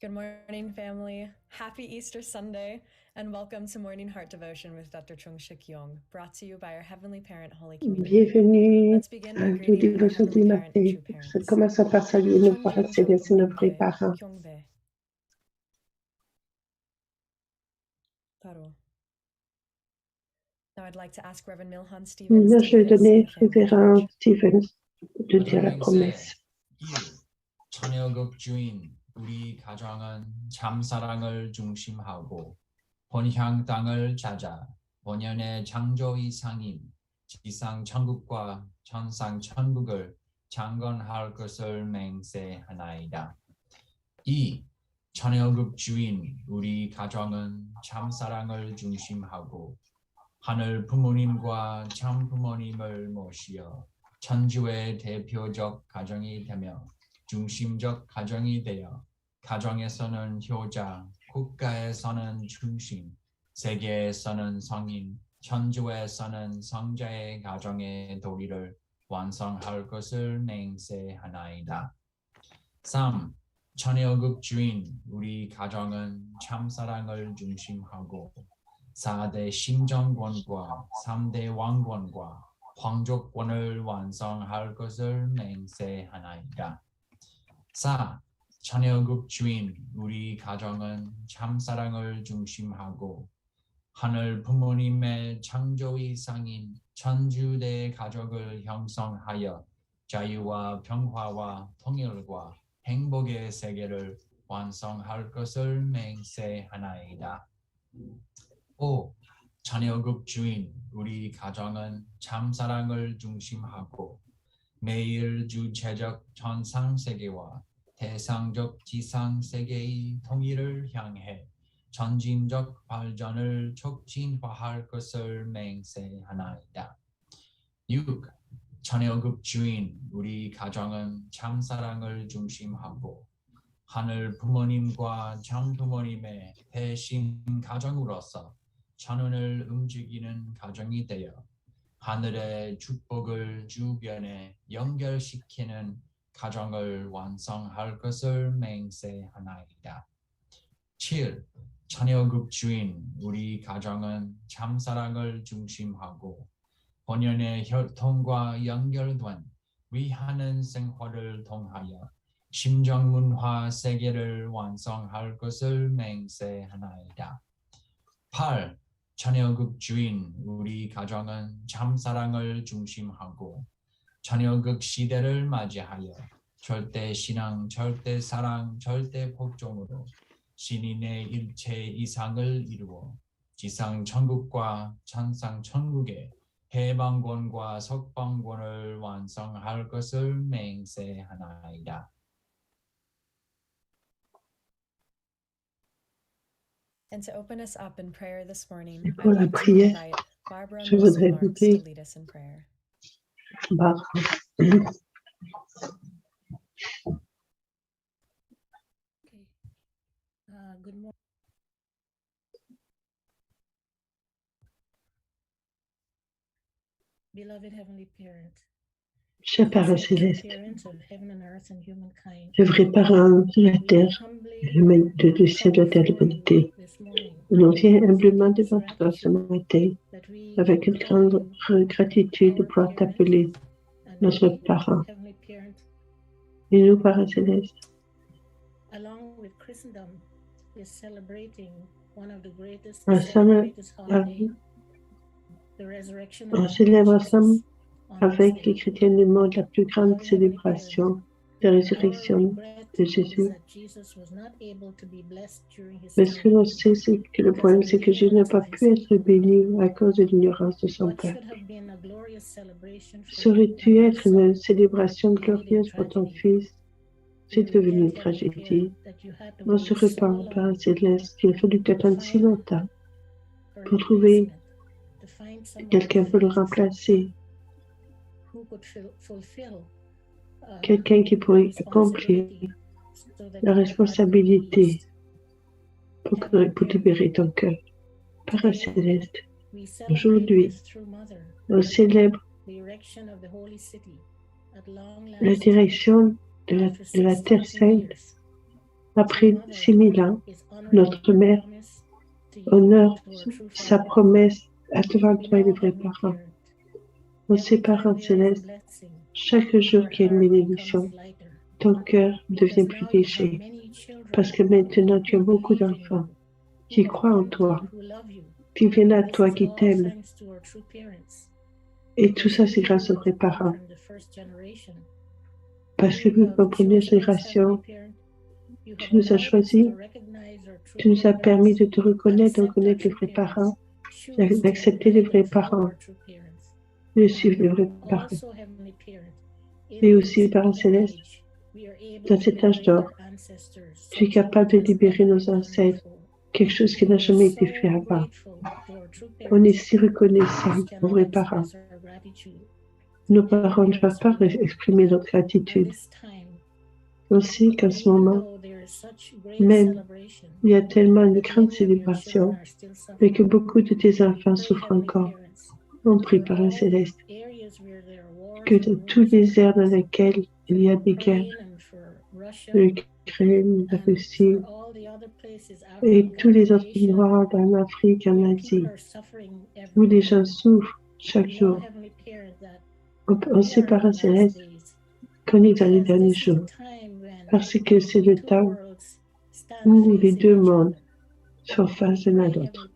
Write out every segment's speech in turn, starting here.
Good morning, family. Happy Easter Sunday, and welcome to Morning Heart Devotion with Dr. Chung-Shik Yong, brought to you by our Heavenly Parent Holy Community. Bienvenue Let's begin by à nos greeting our dévotions du Heavenly Parent and matin. true parents. Commençons par saluer nos parents célestes et nos vrais parents. Kyungbe. Taro. Now I'd like to ask Reverend Milhan Stevens Maintenant, to je vais lead us in donner the family révérend devotion. Stevens de dire la promesse. 천여국 주인 우리 가정은 참사랑을 중심하고 본향 땅을 찾아 본연의 창조 이상인 지상 천국과 천상 천국을 창건할 것을 맹세하나이다. 이 천여국 주인 우리 가정은 참사랑을 중심하고 하늘 부모님과 참 부모님을 모시어 천주의 대표적 가정이 되며 중심적 가정이 되어 가정에서는 효자, 국가에서는 중심, 세계에서는 성인, 천주에서는 성자의 가정의 도리를 완성할 것을 맹세하나이다. 3. 천여국 주인 우리 가정은 참사랑을 중심하고 4대 심정권과 3대 왕권과皇족권을 완성할 것을 맹세하나이다. 4. 천여국 주인 우리 가정은 참사랑을 중심하고 하늘 부모님의 창조 이상인 천주대 가족을 형성하여 자유와 평화와 통일과 행복의 세계를 완성할 것을 맹세하나이다. 5. 천여국 주인 우리 가정은 참사랑을 중심하고 매일 주체적 천상세계와 대상적 지상세계의 통일을 향해 전진적 발전을 촉진화할 것을 맹세하나이다. 6. 천여국 주인 우리 가정은 참사랑을 중심하고 하늘 부모님과 장부모님의 대신 가정으로서 천운을 움직이는 가정이 되어 하늘의 축복을 주변에 연결시키는 가정을 완성할 것을 맹세하나이다. 7. 천여국 주인 우리 가정은 참사랑을 중심하고 본연의 혈통과 연결된 위하는 생활을 통하여 심정문화 세계를 완성할 것을 맹세하나이다. 8. 천여국 주인 우리 가정은 참사랑을 중심하고 천여국 시대를 맞이하여 절대 신앙, 절대 사랑, 절대 복종으로 신인의 일체 이상을 이루어 지상 천국과 천상 천국의 해방권과 석방권을 완성할 것을 맹세하나이다. And to open us up in prayer this morning, Et I'd pour la like to prière, invite Barbara je voudrais Marks to inviter lead us in prayer. Barbara. Good morning. Beloved Heavenly Parent, Chers parents célestes, parents of heaven and earth and humankind, les vrais parents de la terre, du ciel, de la terre, de l'humanité, nous vient humblement devant toi ce matin avec une grande gratitude de pouvoir t'appeler notre parent. Et nous, parents célestes, along with Christendom, is celebrating one of the greatest ensemble, holidays, the resurrection on of célèbre Jesus ensemble on avec this les day. chrétiens du monde la plus grande Our célébration de la résurrection Our regret de is Jésus. that Jesus was not able to be blessed during his Mais ce que time. l'on sait, c'est que le problème, c'est que Jésus n'a pas pu être béni à cause de l'ignorance de son What père. should have been a glorious celebration for Ça aurait you dû and être your une son célébration glorieuse pour ton fils. C'est We devenu une regret, Heavenly tragédie. Parent, that you had to On se wait so repent, long Père céleste, qu'il a fallu t'attendre si longtemps for a pour trouver replacement, to find someone quelqu'un pour le remplacer, who could fulfill quelqu'un qui pourrait accomplir so that la your heart could be responsabilité eased. pour libérer ton cœur. Père céleste, We celebrate aujourd'hui, this true mother, on célèbre the erection of the holy city at long la last direction de la after Terre 6,000 sainte years. Après 6000 ans, notre mère honore sa promesse à devant toi et les vrais parents. En ses parents célestes, chaque jour qu'il y a une bénédiction, ton cœur devient plus léger. Parce que maintenant, tu as beaucoup d'enfants qui croient en toi, qui viennent à toi, qui t'aiment. Et tout ça, c'est grâce aux vrais parents. Parce que nous, en première génération, tu nous as choisis, tu nous as permis de te reconnaître, de reconnaître les vrais parents, d'accepter les vrais parents, de suivre les vrais parents. Et aussi, les parents célestes, dans cet âge d'or, tu es capable de libérer nos ancêtres, quelque chose qui n'a jamais été fait avant. On est si reconnaissants aux vrais parents. Nos parents ne peuvent pas exprimer notre gratitude. On sait qu'en ce moment, même, il y a tellement une grande célébration, mais que beaucoup de tes enfants souffrent encore. On prie par un céleste, que dans tous les aires dans lesquels il y a des guerres, l'Ukraine, la Russie, et tous les autres endroits en Afrique, en Asie, où les gens souffrent chaque jour. On sait par un céleste qu'on est dans les derniers jours, parce que c'est le temps où les deux mondes sont face l'un à l'autre.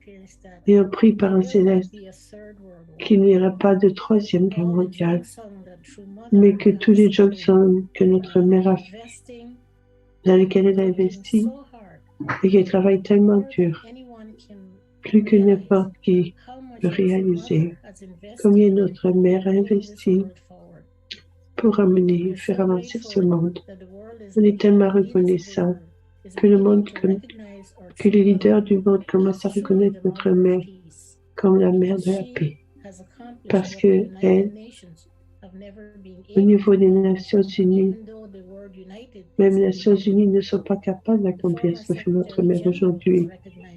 Et on prie par un céleste qu'il n'y aura pas de troisième guerre mondiale, mais que tous les jobs que notre mère a fait, dans lesquels elle a investi, et qu'elle travaille tellement dur, plus que n'importe qui peut réaliser combien notre mère a investi pour faire avancer ce monde. On est tellement reconnaissant que que les leaders du monde commencent à reconnaître notre mère comme la mère de la paix. Parce que elle, au niveau des Nations Unies, même les Nations Unies ne sont pas capables d'accomplir ce que fait notre mère aujourd'hui.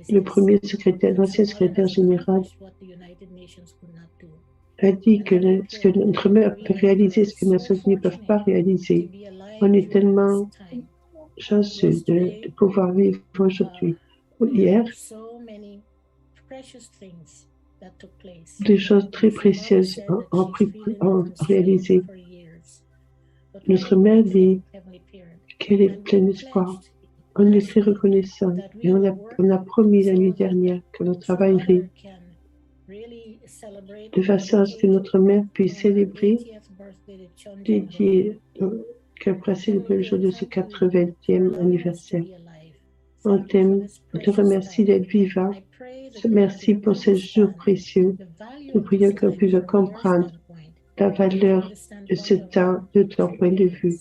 Le premier secrétaire, l'ancien secrétaire général, a dit que ce que notre mère peut réaliser, ce que les Nations Unies ne peuvent pas réaliser. On est tellement chanceux de pouvoir vivre aujourd'hui. Hier, des choses très précieuses ont réalisé. Notre mère dit qu'elle est pleine d'espoir. On est très reconnaissant et on a promis la nuit dernière que l'on travaillerait de façon à ce que notre mère puisse célébrer, qu'après célébrer le jour de ce 80e anniversaire. On t'aime, on te remercie d'être vivant. Merci pour ce jour précieux. Nous prions qu'on puisse comprendre la valeur de ce temps de ton point de vue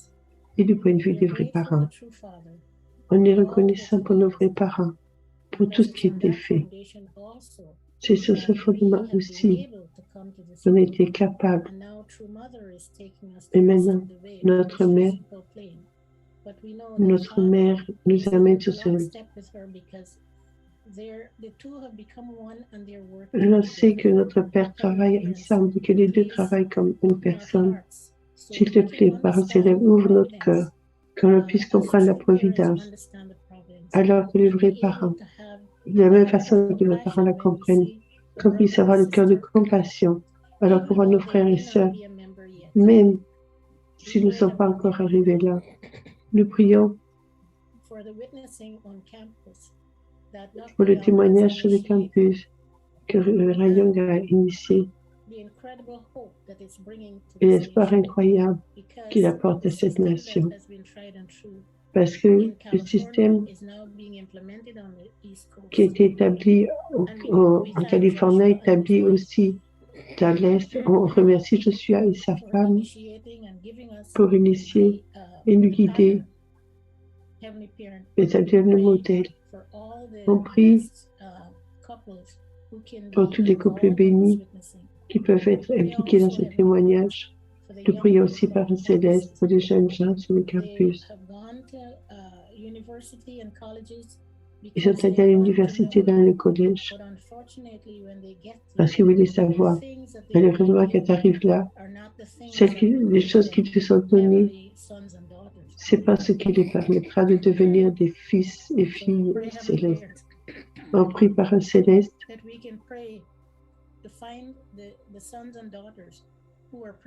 et du point de vue des vrais parents. On est reconnaissant pour nos vrais parents, pour tout ce qui a été fait. C'est sur ce fondement aussi qu'on a été capable. Et maintenant, notre mère nous amène sur ce. Je sais que notre Père travaille ensemble, que les deux travaillent comme une personne. S'il te plaît, Parents célèbres, ouvre notre cœur, qu'on puisse comprendre la providence, alors que les vrais parents, de la même façon que nos parents la comprennent, qu'on puisse avoir le cœur de compassion, alors qu'on voit nos frères et sœurs, même s'ils ne sont pas encore arrivés là. Nous prions pour le témoignage sur le campus que Yong a initié et l'espoir incroyable qu'il apporte à cette nation. Parce que le système qui a été établi en Californie, établi aussi dans l'Est, on remercie Joshua et sa femme pour initier et nous guider et établir le modèle. On prie pour tous les couples bénis qui peuvent être impliqués dans ce témoignage. Nous prions aussi par un céleste pour les jeunes gens sur le campus. Ils sont allés à l'université, dans le collège, parce qu'ils voulaient savoir. Malheureusement, quand tu arrives là, les choses qui te sont données, c'est parce qu'il les permettra de devenir des fils et filles célestes. On prie par un céleste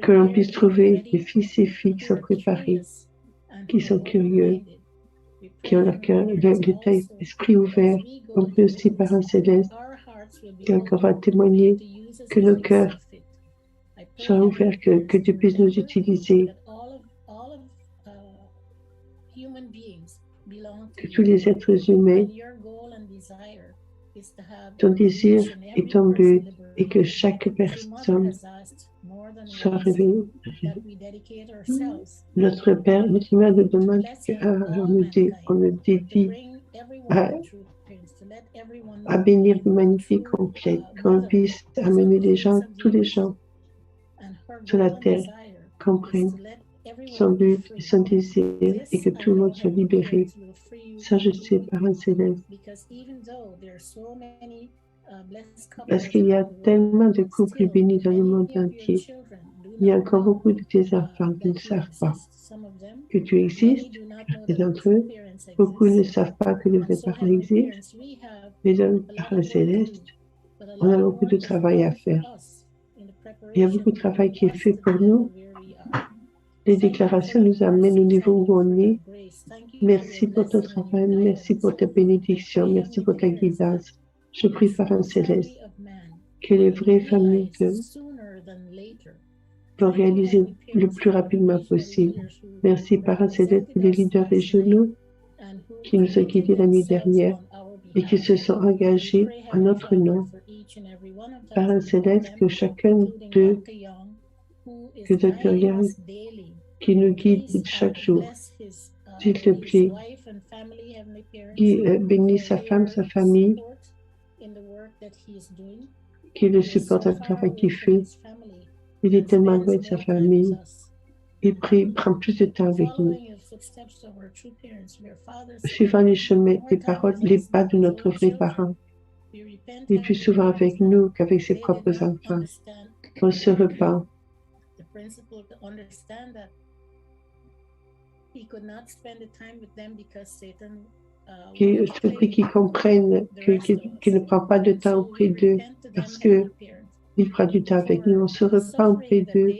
que l'on puisse trouver des fils et filles qui sont préparés, qui sont curieux, qui ont leur cœur, l'esprit ouvert. On prie aussi par un céleste qu'on va témoigner que nos cœurs soient ouverts, que Dieu puisse nous utiliser, que tous les êtres humains, ton désir et ton but, et que chaque personne soit réveillée. Notre Père, notre Mère nous demande on nous dédie à bénir l'humanité complète, qu'on puisse amener les gens, tous les gens sur la terre comprennent son but et son désir et que tout le monde soit libéré. Ça, je sais par un céleste. Parce qu'il y a tellement de couples bénis dans le monde entier. Il y a encore beaucoup de tes enfants qui ne savent pas que tu existes, certains d'entre eux. Beaucoup ne savent pas que les parents existent. Mais par un céleste, on a beaucoup de travail à faire. Il y a beaucoup de travail qui est fait pour nous. Les déclarations nous amènent au niveau où on est. Merci pour ton travail, merci pour ta bénédiction, merci pour ta guidance. Je prie par un céleste que les vraies familles vont réaliser le plus rapidement possible. Merci par un céleste pour les leaders régionaux qui nous ont guidés la nuit dernière et qui se sont engagés en notre nom. Par un céleste que chacun d'eux, que Dr. Yang, qui nous guide chaque jour, s'il te plaît, qui bénit sa femme, sa famille, qui le supporte dans le travail qu'il fait. Il est tellement loin de sa famille. Il prend plus de temps avec nous. Suivant les chemins, les paroles, les pas de notre vrai parent. Il est plus souvent avec nous qu'avec ses propres enfants. On se repent. Je te prie qu'ils comprennent qu'il ne prend pas de temps auprès d'eux parce qu'il prend du temps avec nous. On se repent auprès d'eux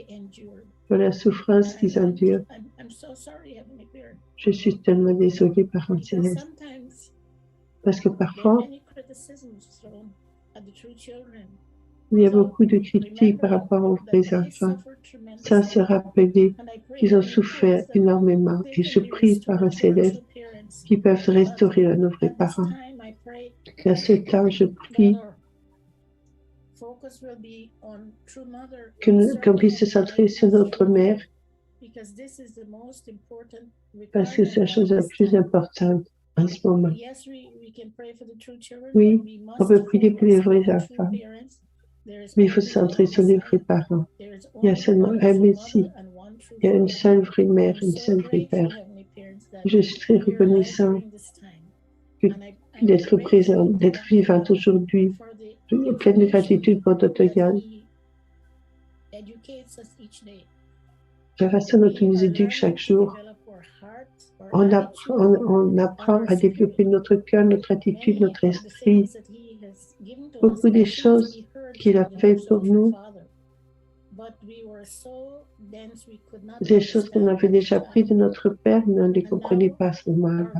pour la souffrance qu'ils endurent. Je suis tellement désolée, Parent Céleste, parce que parfois, il y a beaucoup de critiques par rapport aux vrais enfants, sans se rappeler qu'ils ont souffert énormément. Et je prie par un céleste qui peuvent restaurer à nos vrais parents. Et à ce temps, je prie qu'on puisse se centrer sur notre mère, parce que c'est la chose la plus importante en ce moment. Oui, on peut prier pour les vrais enfants, mais il faut se centrer sur les vrais parents. Il y a seulement un Messie, il y a une seule vraie mère, une seule vraie père. Je suis très reconnaissant d'être présente, d'être vivante aujourd'hui, pleine de gratitude pour Dr. Yang. La façon dont il nous éduque chaque jour, on apprend à développer notre cœur, notre attitude, notre esprit. Beaucoup des choses qu'il a faites pour nous, des choses qu'on avait déjà prises de notre Père, mais on ne les comprenait pas à ce moment-là.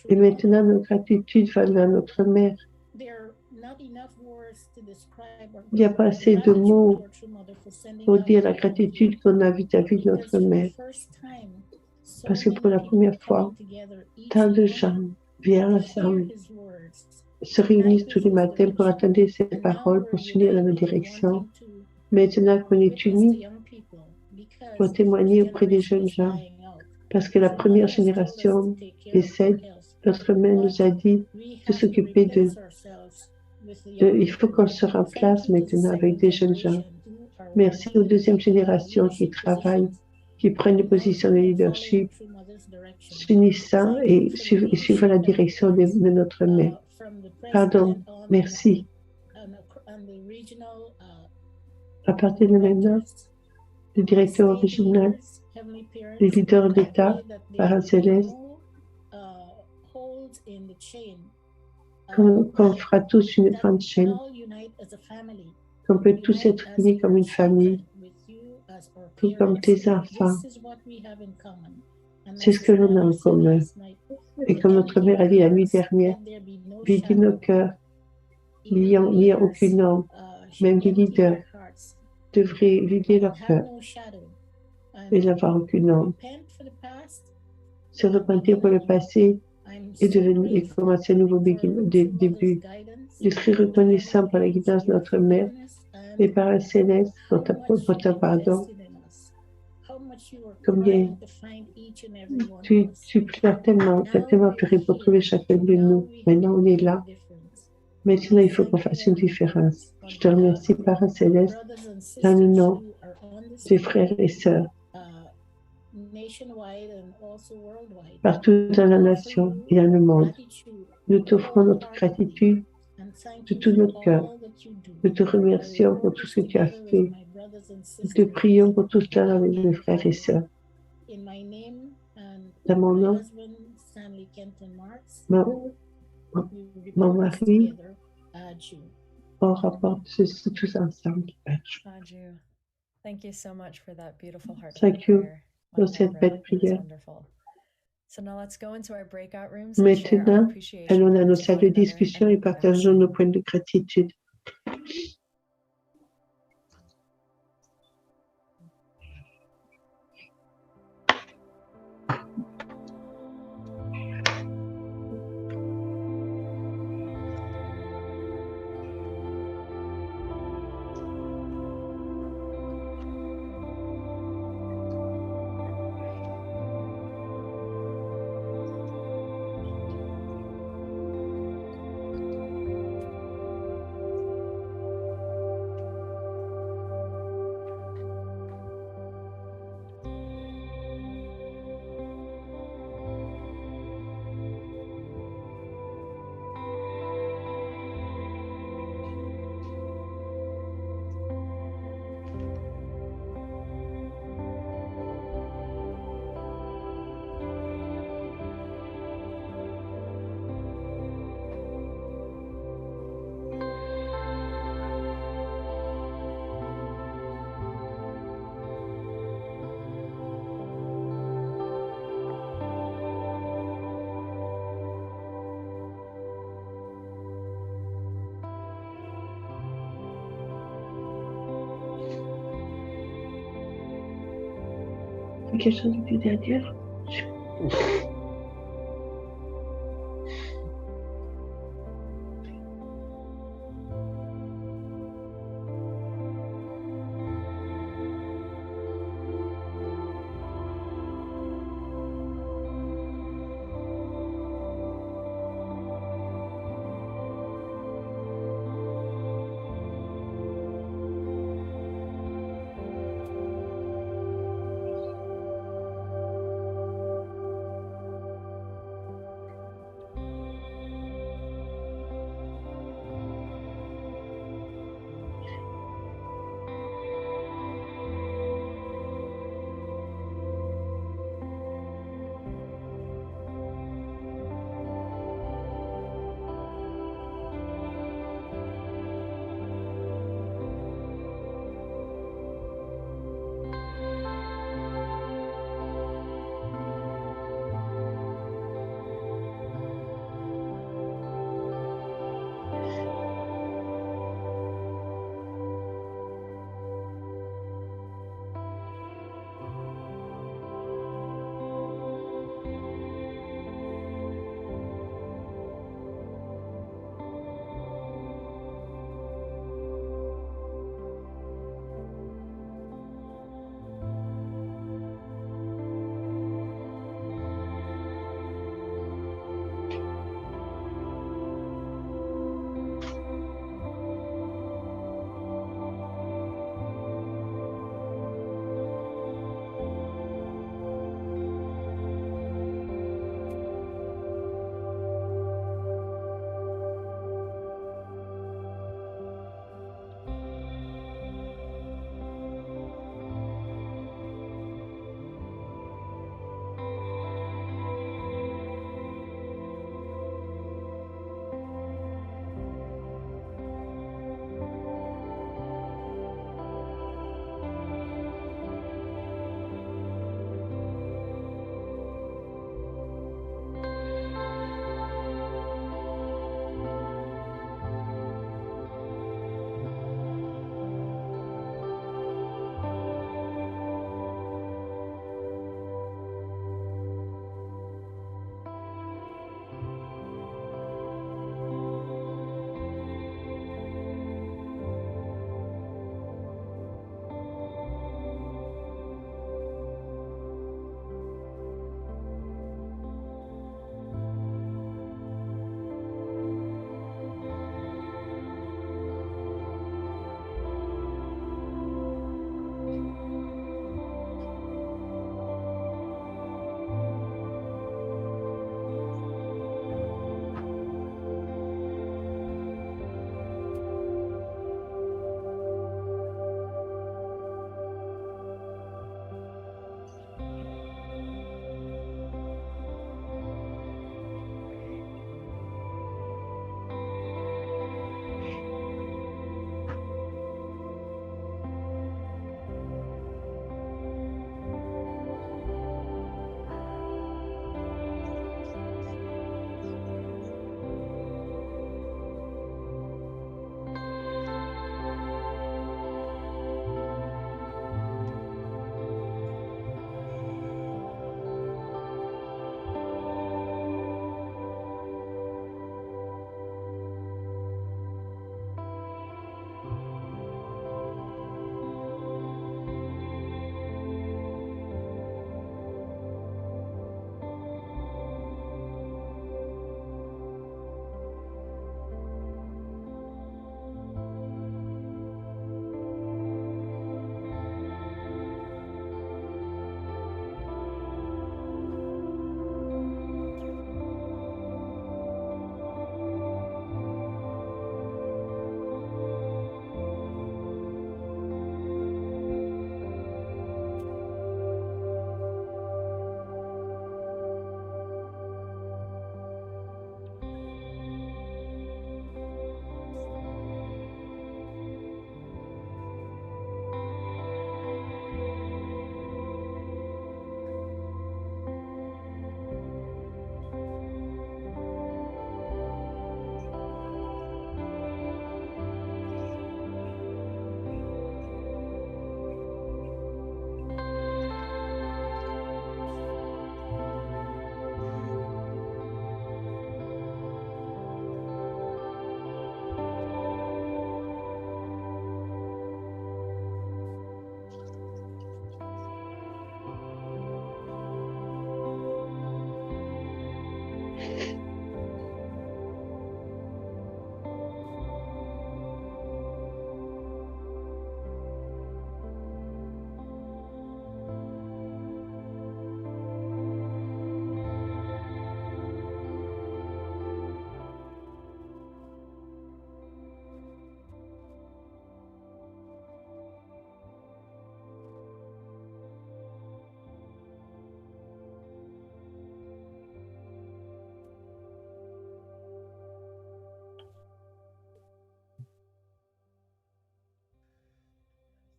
Et maintenant, notre gratitude va vers notre Mère. Il n'y a pas assez de mots pour dire la gratitude qu'on a vis-à-vis de notre Mère. Parce que pour la première fois, tant de gens viennent ensemble, se réunissent tous les matins pour attendre ses paroles, pour s'unir dans nos directions. Maintenant qu'on est unis, pour témoigner auprès des jeunes gens, parce que la première génération décède, notre mère nous a dit de s'occuper d'eux. Il faut qu'on se remplace maintenant avec des jeunes gens. Merci aux deuxièmes générations qui travaillent, qui prennent des positions de leadership, s'unissant et suivant la direction de notre mère. Pardon, merci. À partir de maintenant, le directeur original, les leaders d'État, parents célestes, qu'on fera tous une grande chaîne, qu'on peut tous être unis comme une famille, tout comme tes enfants. C'est ce que l'on a en commun. Et comme notre mère a dit la nuit dernière, videz nos cœurs, il n'y a aucune ombre, même les leaders devraient vider leur cœur et n'avoir aucune ombre. Se repentir pour le passé et commencer un nouveau début. Je suis reconnaissant pour la guidance de notre mère et par un céleste pour ta pardon. Combien tu pleures tellement, tu as tellement pleuré pour trouver chacun de nous. Maintenant, on est là. Maintenant, il faut qu'on fasse une différence. Je te remercie, Parents céleste, dans le nom des frères et sœurs, partout dans la nation et dans le monde. Nous t'offrons notre gratitude de tout notre cœur. Nous te remercions pour tout ce que tu as fait. Nous te prions pour tout cela avec mes frères et sœurs. Dans mon nom, mon mari, on rapporte ceci tous ensemble. Thank you so much for that beautiful heart. Thank you pour cette belle prière. So now let's go into our breakout rooms. Maintenant, allons dans nos salles de discussion et partageons nos points de gratitude. Quelque chose de plus à dire?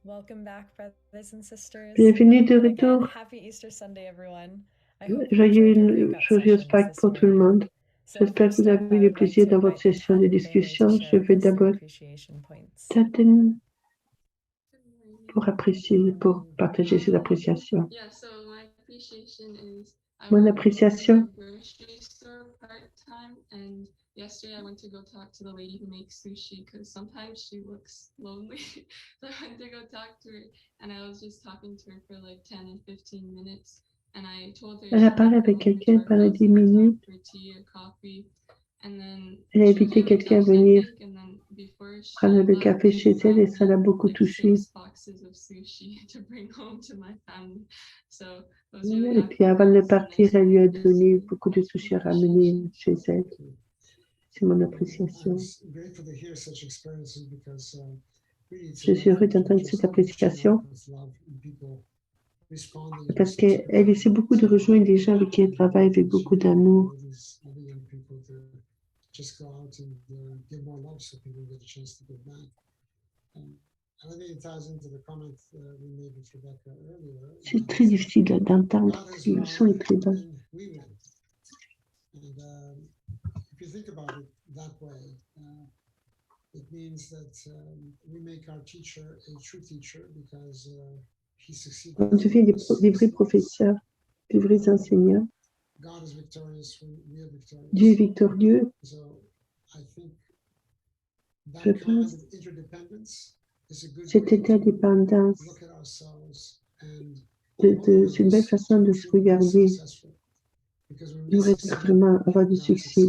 Welcome back, brothers and sisters. Bienvenue de Again, retour. happy Easter Sunday, everyone. I hope you enjoyed your breakout Joyeuse sessions Pâques this pour tout le morning. monde. So J'espère que first vous up, avez I eu le would like plaisir to dans votre invite the session de 10 family to discussion. Je share vais us their d'abord appreciation points. Taten pour apprécier, pour partager ses appréciations. Yeah, so my appreciation is I Mon work in appréciation, a grocery store part-time, and yesterday I went to go talk to the lady who makes sushi because sometimes she looks lonely. So I went to go talk to her, and I was just talking to her for like 10 and 15 minutes. And I told her elle a to parlé come avec over quelqu'un to our pendant house 10 and talk minutes. for tea or coffee. And then Elle a she was invité really quelqu'un à touched, I venir think. And then before she prendre le left, café she chez elle et brought ça l'a me beaucoup like touchée. 6 boxes of sushi to bring home to my family. So I was really Et happy puis avant that de was a partir, nice elle lui a moment donné yesterday. beaucoup de sushis à ramener chez elle. C'est mon appréciation. Je suis heureux d'entendre cette appréciation parce qu'elle essaie beaucoup de rejoindre les gens avec qui elle travaille avec beaucoup d'amour. C'est très difficile d'entendre. Le son est très bas. On devient des vrais professeurs, des vrais enseignants. Dieu est victorieux. Je pense cette interdépendance, c'est une belle façon de se regarder. Pour être vraiment avoir du succès.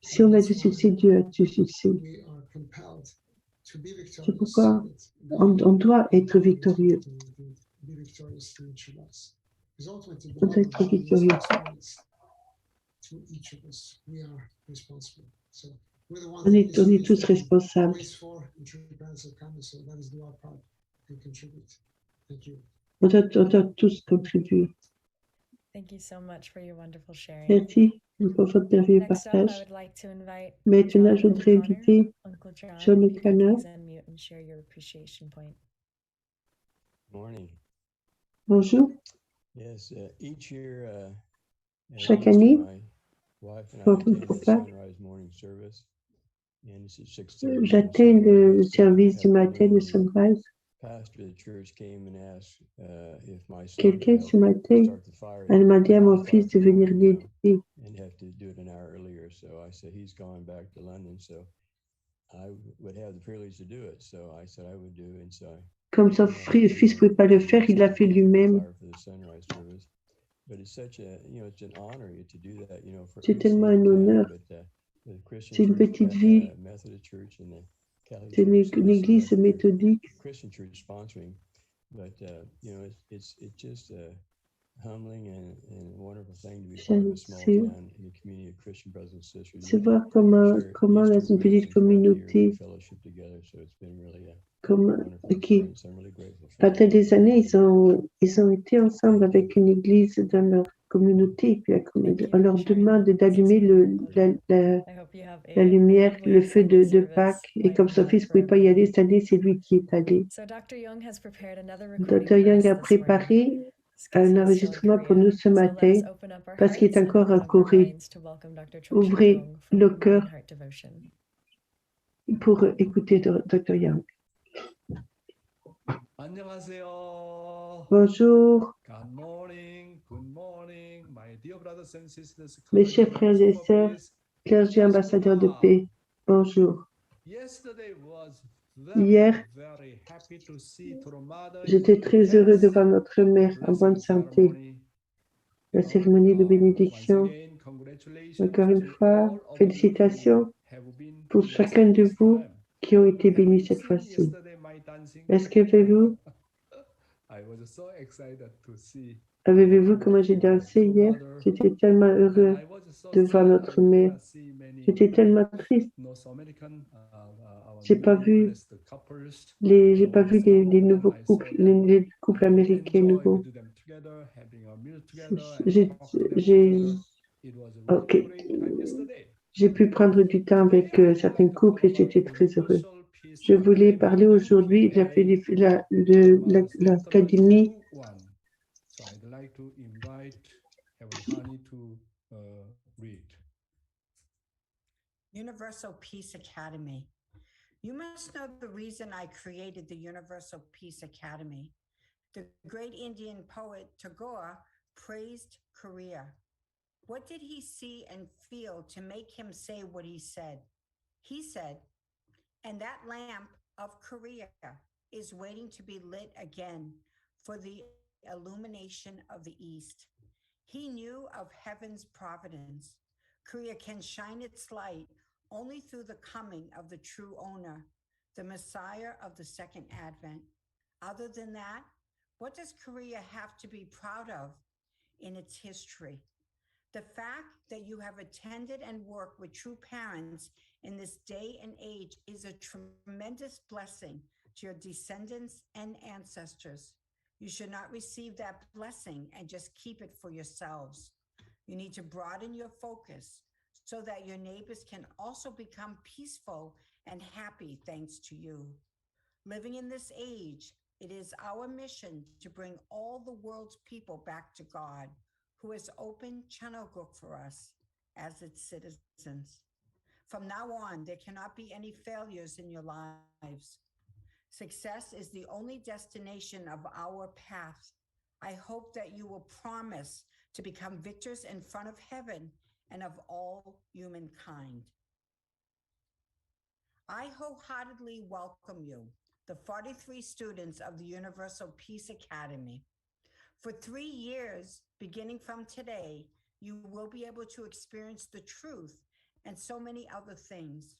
Si on a du succès, Dieu a du succès. C'est pourquoi on doit être victorieux. On doit être victorieux. On est tous responsables. On doit tous contribuer. Thank you so much for your wonderful sharing. Merci pour votre merveilleux Next up, I partage. would like to invite Maintenant, John je voudrais O'Connor. inviter Uncle John, John if you could O'Connor. please unmute and share your appreciation point. Morning. Bonjour. Yes, each year, at Chaque Easter, année, my wife and I pour attend the Pâques, sunrise morning service, and it's at 6:30. j'atteins le service du matin, le sunrise. Pastor of the church came and asked if my son Quelqu'un could ce help matin start the fire a demandé à mon fils de venir l'aider. and have to do it an hour earlier. So I said he's gone back to London, so I would have the privilege to do it. So I said I would do, and so Comme son fils ne pouvait pas le faire, il l'a fait lui-même. C'est tellement un honneur. C'est une petite ville. C'est une église méthodique. C'est voir comment dans une petite communauté, qui pendant des années, ils ont été ensemble avec une église dans leur communauté, puis on leur demande d'allumer la lumière, le feu de Pâques, et comme son fils ne pouvait pas y aller cette année, c'est lui qui est allé. Dr. Young a préparé un enregistrement pour nous ce matin parce qu'il est encore en Corée. Ouvrez le cœur pour écouter Dr. Young. Bonjour. Good morning, my dear brothers and sisters. Mes chers frères et sœurs, clergé ambassadeur de paix, bonjour. Hier, j'étais très heureux de voir notre mère en bonne santé. La cérémonie de bénédiction. Encore une fois, félicitations pour chacun de vous qui ont été bénis cette fois-ci. Est-ce que avez-vous comment j'ai dansé hier? J'étais tellement heureux de voir notre mère. J'étais tellement triste. J'ai pas vu les nouveaux couples, les couples américains nouveaux. J'ai pu prendre du temps avec certains couples et j'étais très heureux. Je voulais parler aujourd'hui de l'Académie. So I'd like to invite Heavenly Honey to read. Universal Peace Academy. You must know the reason I created the Universal Peace Academy. The great Indian poet Tagore praised Korea. What did he see and feel to make him say what he said? He said, and that lamp of Korea is waiting to be lit again for the illumination of the East. He knew of heaven's providence. Korea can shine its light only through the coming of the true owner, the Messiah of the second advent. Other than that, what does Korea have to be proud of in its history? The fact that you have attended and worked with true parents in this day and age is a tremendous blessing to your descendants and ancestors. You should not receive that blessing and just keep it for yourselves. You need to broaden your focus so that your neighbors can also become peaceful and happy thanks to you. Living in this age, it is our mission to bring all the world's people back to God, who has opened Chanoguk for us as its citizens. From now on, there cannot be any failures in your lives. Success is the only destination of our path. I hope that you will promise to become victors in front of heaven and of all humankind. I wholeheartedly welcome you, the 43 students of the Universal Peace Academy. For 3 years, beginning from today, you will be able to experience the truth and so many other things.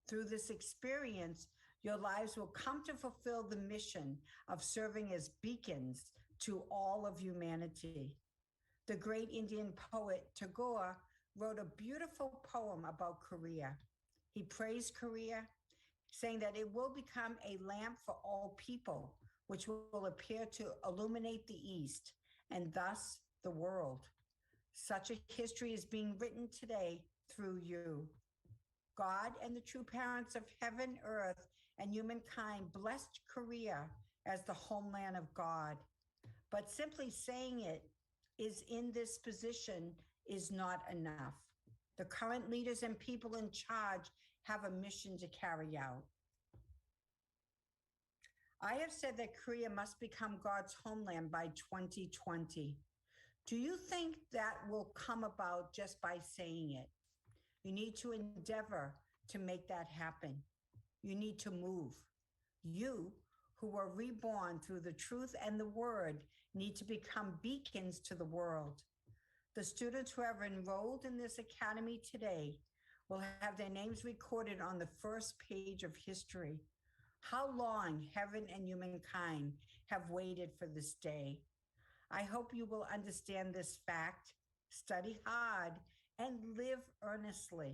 Through this experience, your lives will come to fulfill the mission of serving as beacons to all of humanity. The great Indian poet Tagore wrote a beautiful poem about Korea. He praised Korea, saying that it will become a lamp for all people, which will appear to illuminate the East and thus the world. Such a history is being written today through you. God and the true parents of heaven, earth, and humankind blessed Korea as the homeland of God. But simply saying it is in this position is not enough. The current leaders and people in charge have a mission to carry out. I have said that Korea must become God's homeland by 2020. Do you think that will come about just by saying it? You need to endeavor to make that happen. You need to move. You, who were reborn through the truth and the word, need to become beacons to the world. The students who have enrolled in this academy today will have their names recorded on the first page of history. How long heaven and humankind have waited for this day. I hope you will understand this fact, study hard, and live earnestly.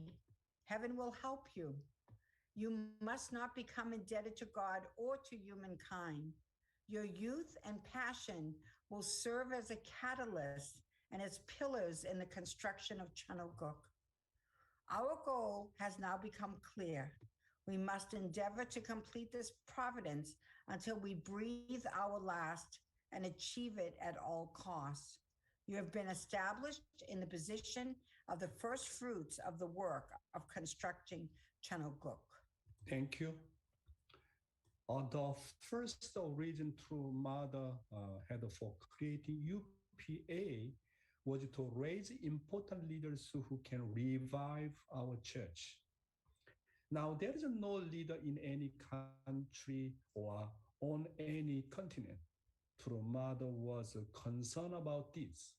Heaven will help you. You must not become indebted to God or to humankind. Your youth and passion will serve as a catalyst and as pillars in the construction of Chanoguk. Our goal has now become clear. We must endeavor to complete this providence until we breathe our last and achieve it at all costs. You have been established in the position of the first fruits of the work of constructing Chanoguk. Thank you. The first reason True Mother had for creating UPA was to raise important leaders who can revive our church. Now, there is no leader in any country or on any continent. True Mother was concerned about this.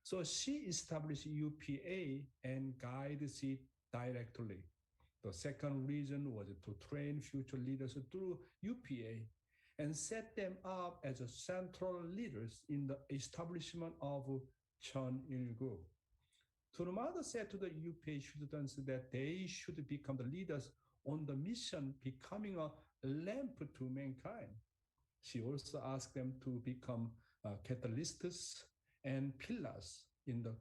So she established UPA and guides it directly. The second reason was to train future leaders through UPA and set them up as central leaders in the establishment of Cheonilgu. Turmada said to the UPA students that they should become the leaders on the mission becoming a lamp to mankind. She also asked them to become catalysts and pillars in the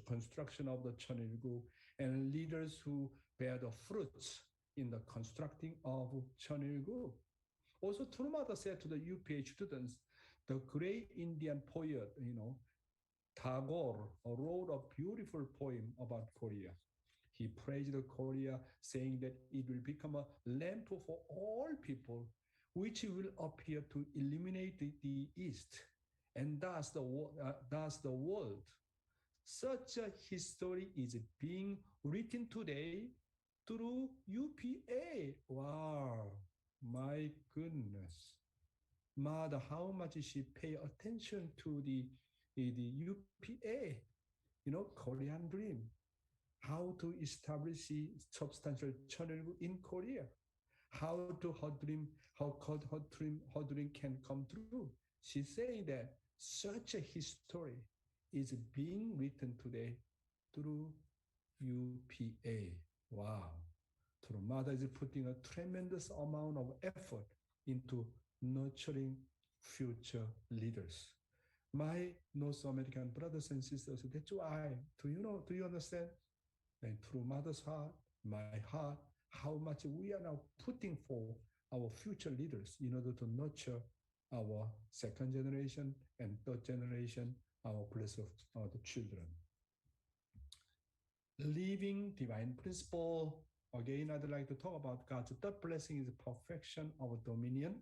construction of the Cheonilgu and leaders who bear the fruits in the constructing of Chanilgu. Also, Turumada said to the UPH students, the great Indian poet, Tagore wrote a beautiful poem about Korea. He praised Korea, saying that it will become a lamp for all people, which will appear to illuminate the East, and thus the world. Such a history is being written today through UPA. Wow, my goodness. Mother, how much she pay attention to the UPA, Korean dream, how to establish substantial channel in Korea, how to her dream can come true. She's saying that such a history is being written today through UPA. Wow. Mother is putting a tremendous amount of effort into nurturing future leaders. My North American brothers and sisters, that's why, do you understand? And through mother's heart, my heart, how much we are now putting for our future leaders in order to nurture our second generation and third generation, our blessed the children. Living divine principle. Again, I'd like to talk about God's third blessing is perfection of dominion.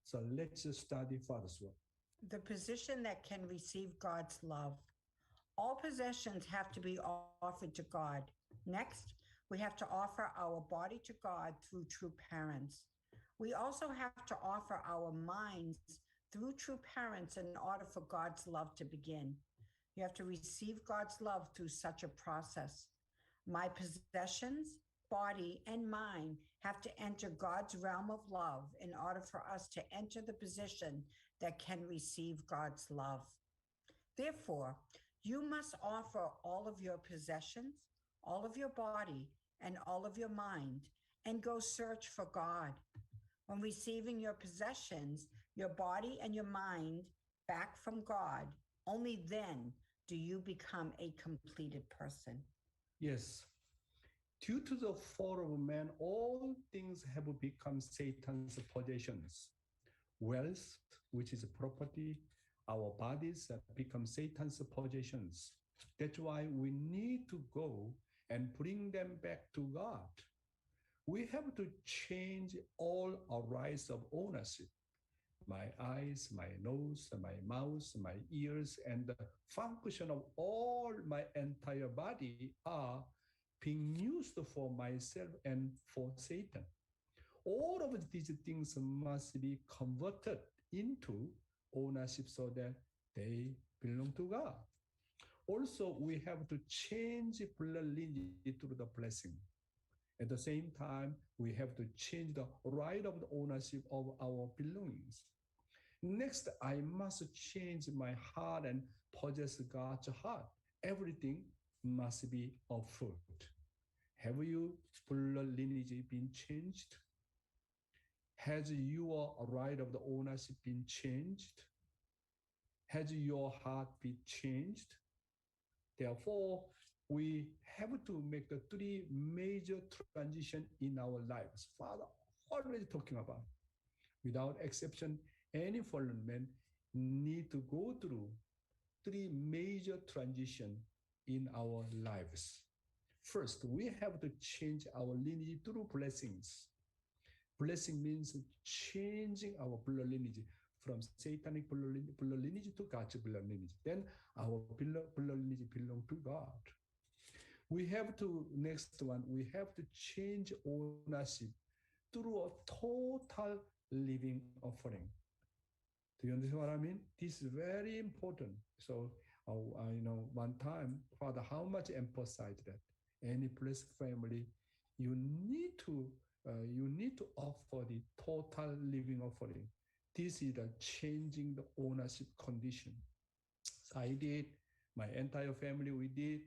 So let's study Father's word. The position that can receive God's love. All possessions have to be offered to God. Next, we have to offer our body to God through true parents. We also have to offer our minds through true parents in order for God's love to begin. You have to receive God's love through such a process. My possessions, body, and mind have to enter God's realm of love in order for us to enter the position that can receive God's love. Therefore, you must offer all of your possessions, all of your body, and all of your mind, and go search for God. When receiving your possessions, your body, and your mind back from God, only then do you become a completed person. Yes. Due to the fall of man, all things have become Satan's possessions. Wealth, which is property, our bodies have become Satan's possessions. That's why we need to go and bring them back to God. We have to change all our rights of ownership. My eyes, my nose, my mouth, my ears, and the function of all my entire body are being used for myself and for Satan. All of these things must be converted into ownership so that they belong to God. Also, we have to change blood lineage through the blessing. At the same time, we have to change the right of the ownership of our belongings. Next, I must change my heart and possess God's heart. Everything must be of fruit. Have your blood lineage been changed? Has your right of the ownership been changed? Has your heart been changed? Therefore, we have to make the three major transitions in our lives. Father already talking about. Without exception, any fallen man need to go through three major transitions in our lives. First, we have to change our lineage through blessings. Blessing means changing our blood lineage from satanic blood lineage to God's blood lineage. Then our blood lineage belongs to God. We have to, next one, we have to change ownership through a total living offering. Do you understand what I mean? This is very important. So, one time, Father, how much emphasize that? Any blessed family, you need to offer the total living offering. This is the changing the ownership condition. So I did, my entire family, we did,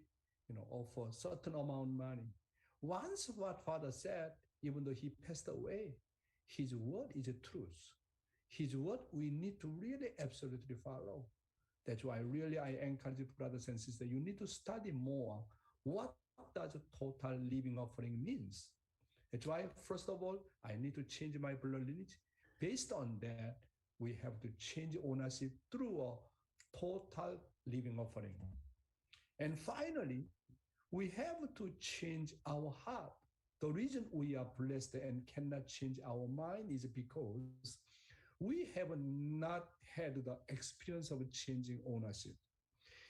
offer certain amount of money. Once what Father said, even though he passed away, his word is a truth. His word we need to really absolutely follow. That's why really I encourage brothers and sisters, you need to study more. What does a total living offering means? That's why, first of all, I need to change my blood lineage. Based on that, we have to change ownership through a total living offering. And finally, we have to change our heart. The reason we are blessed and cannot change our mind is because we have not had the experience of changing ownership.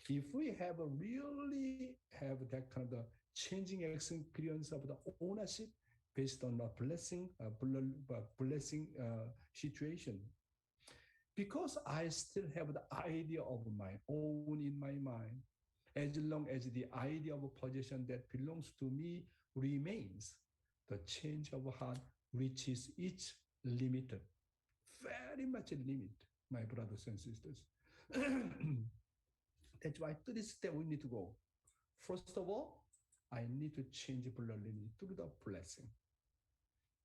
If we have really have that kind of the changing experience of the ownership based on the blessing situation, because I still have the idea of my own in my mind, as long as the idea of a possession that belongs to me remains, the change of heart reaches its limit, very much limit, my brothers and sisters. That's why to this step we need to go. First of all, I need to change blood lineage through the blessing.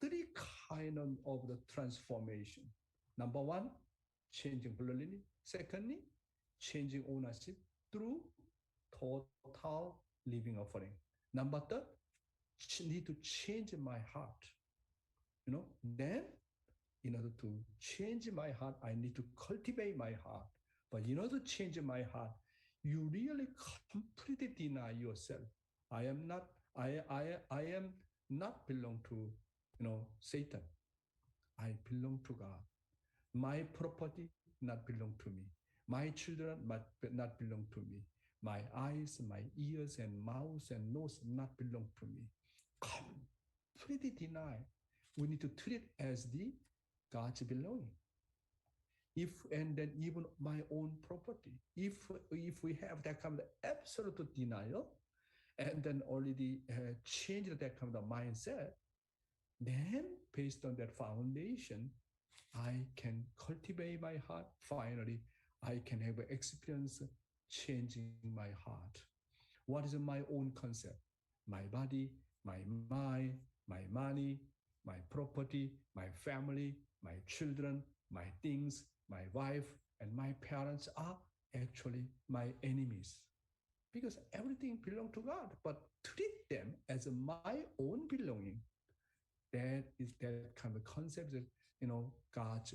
Three kind of the transformation. Number one, changing blood lineage. Secondly, changing ownership through total living offering. Number third, need to change my heart. Then in order to change my heart, I need to cultivate my heart. But in order to change my heart, you really completely deny yourself. I am not. I am not belong to Satan. I belong to God. My property not belong to me. My children not belong to me. My eyes, my ears, and mouth and nose not belong to me. Completely deny. We need to treat it as the God's belonging. And then even my own property. If we have that kind of absolute denial, and then already change that kind of mindset, then based on that foundation, I can cultivate my heart. Finally, I can have an experience changing my heart. What is my own concept? My body, my mind, my money, my property, my family, my children, my things, my wife, and my parents are actually my enemies. Because everything belongs to God, but treat them as my own belonging. That is that kind of concept that God's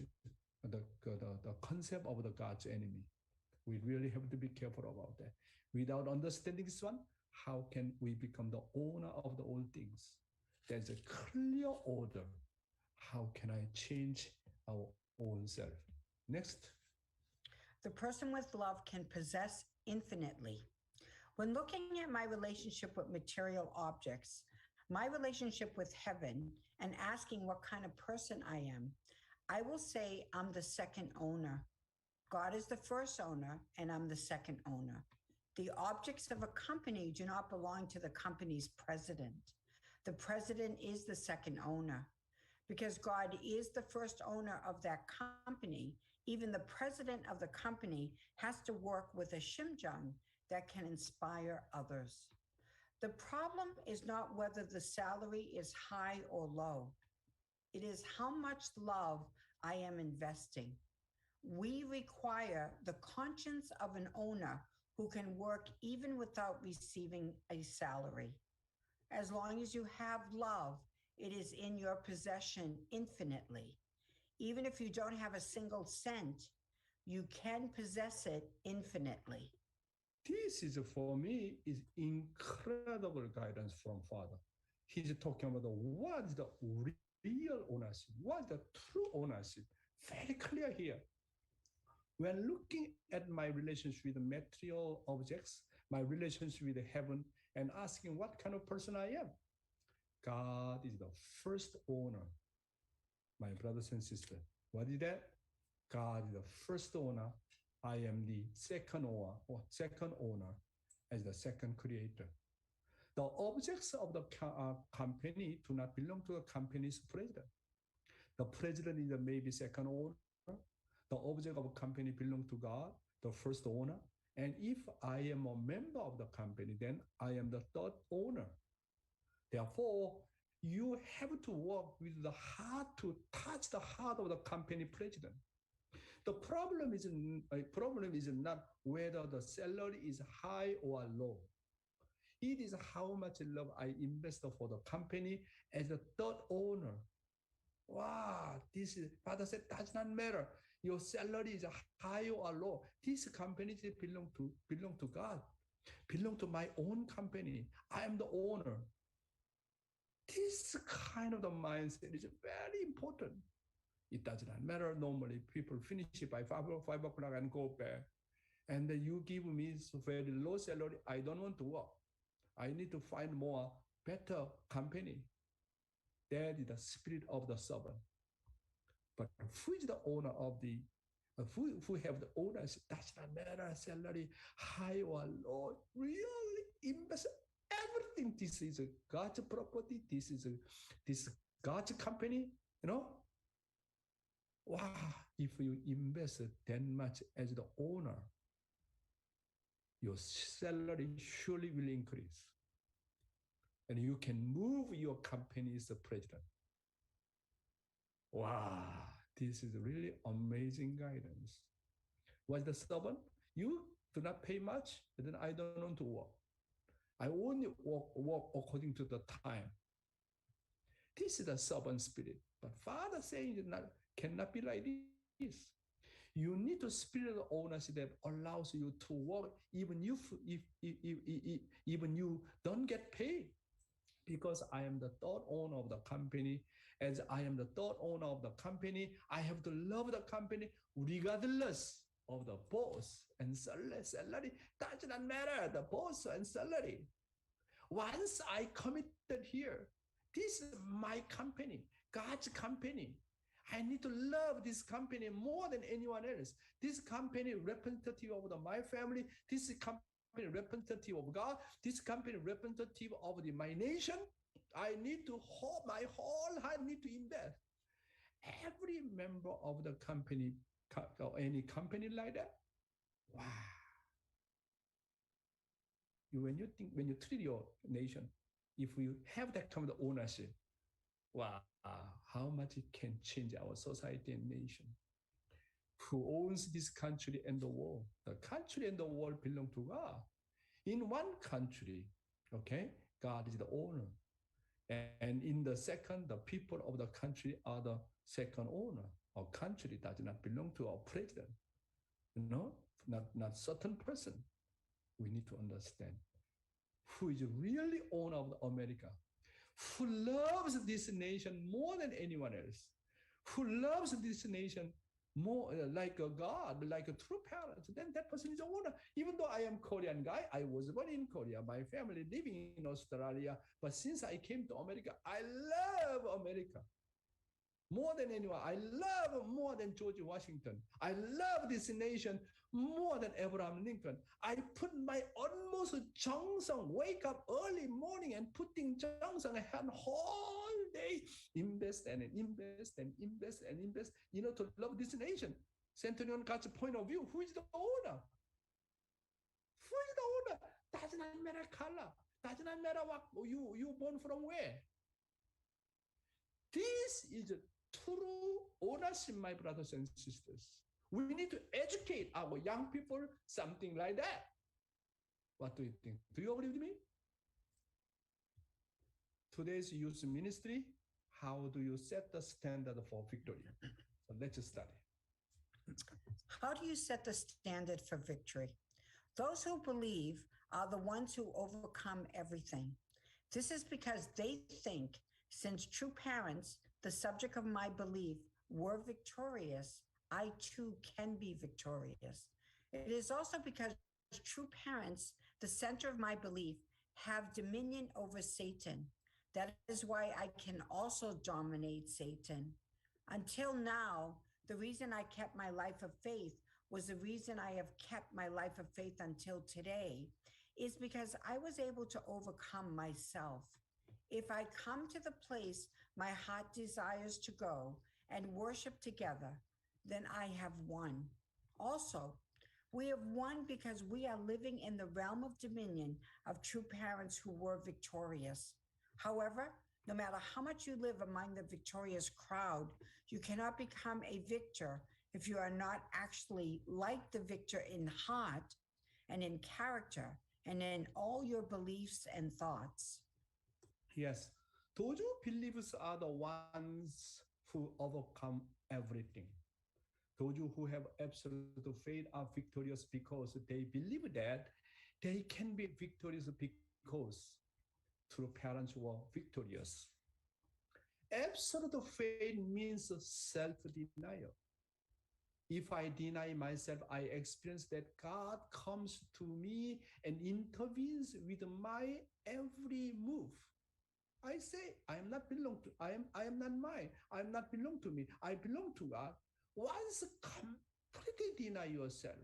the concept of the God's enemy. We really have to be careful about that. Without understanding this one, how can we become the owner of the old things? There's a clear order. How can I change our own self? Next. The person with love can possess infinitely. When looking at my relationship with material objects, my relationship with heaven, and asking what kind of person I am, I will say I'm the second owner. God is the first owner, and I'm the second owner. The objects of a company do not belong to the company's president. The president is the second owner. Because God is the first owner of that company, even the president of the company has to work with a shimjang that can inspire others. The problem is not whether the salary is high or low. It is how much love I am investing. We require the conscience of an owner who can work even without receiving a salary. As long as you have love, it is in your possession infinitely. Even if you don't have a single cent, you can possess it infinitely. This is for me is incredible guidance from Father. He's talking about what is the real ownership, what is the true ownership. Very clear here. When looking at my relationship with material objects, my relationship with heaven, and asking what kind of person I am, God is the first owner. My brothers and sisters, what is that? God is the first owner. I am the second owner as the second creator. The objects of the company do not belong to the company's president. The president is maybe second owner. The object of a company belongs to God, the first owner. And if I am a member of the company, then I am the third owner. Therefore, you have to work with the heart to touch the heart of the company president. The problem is not whether the salary is high or low. It is how much love I invest for the company as the third owner. Wow, this is, Father said, does not matter. Your salary is high or low. This company belong to God, belong to my own company. I am the owner. This kind of the mindset is very important. It does not matter. Normally, people finish it by 5 o'clock and go back. And then you give me very low salary. I don't want to work. I need to find more better company. That is the spirit of the servant. But who is the owner of the, who have the ownership? Does not matter salary, high or low. Really invest everything. This is God's property. This is God's company. You know. Wow! If you invest that much as the owner, your salary surely will increase, and you can move your company's president. Wow, this is really amazing guidance. What's the servant? You do not pay much, then I don't want to work. I only work according to the time. This is the servant spirit. But Father saying it cannot be like this. You need to spirit of ownership that allows you to work even if even you don't get paid. Because I am the third owner of the company. As I am the third owner of the company, I have to love the company regardless of the boss and salary. Does not matter, the boss and salary. Once I committed here, this is my company, God's company. I need to love this company more than anyone else. This company representative of my family. This company representative of God. This company representative of my nation. I need to my whole heart need to invest. Every member of the company or any company like that. Wow. When you treat your nation, if you have that kind of ownership, wow, how much it can change our society and nation. Who owns this country and the world? The country and the world belong to God. In one country, okay, God is the owner. And in the second, the people of the country are the second owner. Our country does not belong to our president. Not certain person. We need to understand who is really owner of America, who loves this nation more than anyone else, who loves this nation more like a God, like a true parent, then that person is the owner. Even though I am Korean guy, I was born in Korea, my family living in Australia, but since I came to America, I love America. More than anyone, I love more than George Washington. I love this nation more than Abraham Lincoln. I put my utmost 정성, wake up early morning and putting 정성 and whole day, invest and invest and invest and invest, to love this nation. Centurion God's point of view, who is the owner? Who is the owner? Does not matter color. Does not matter what you born from where. This is true ownership, my brothers and sisters. We need to educate our young people something like that. What do you think? Do you agree with me? Today's youth ministry, how do you set the standard for victory? So let's study. How do you set the standard for victory? Those who believe are the ones who overcome everything. This is because they think, since true parents, the subject of my belief, were victorious, I too can be victorious. It is also because true parents, the center of my belief, have dominion over Satan. That is why I can also dominate Satan. Until now, the reason I kept my life of faith was the reason I have kept my life of faith until today, is because I was able to overcome myself. If I come to the place my heart desires to go and worship together, then I have won. Also, we have won because we are living in the realm of dominion of true parents who were victorious. However, no matter how much you live among the victorious crowd, you cannot become a victor if you are not actually like the victor in heart and in character and in all your beliefs and thoughts. Yes, those who believers are the ones who overcome everything. Those who have absolute faith are victorious because they believe that they can be victorious because true parents were victorious. Absolute faith means self denial. If I deny myself, I experience that God comes to me and intervenes with my every move. I say, I am not belong to, I am not mine. I am not belong to me. I belong to God. Once completely deny yourself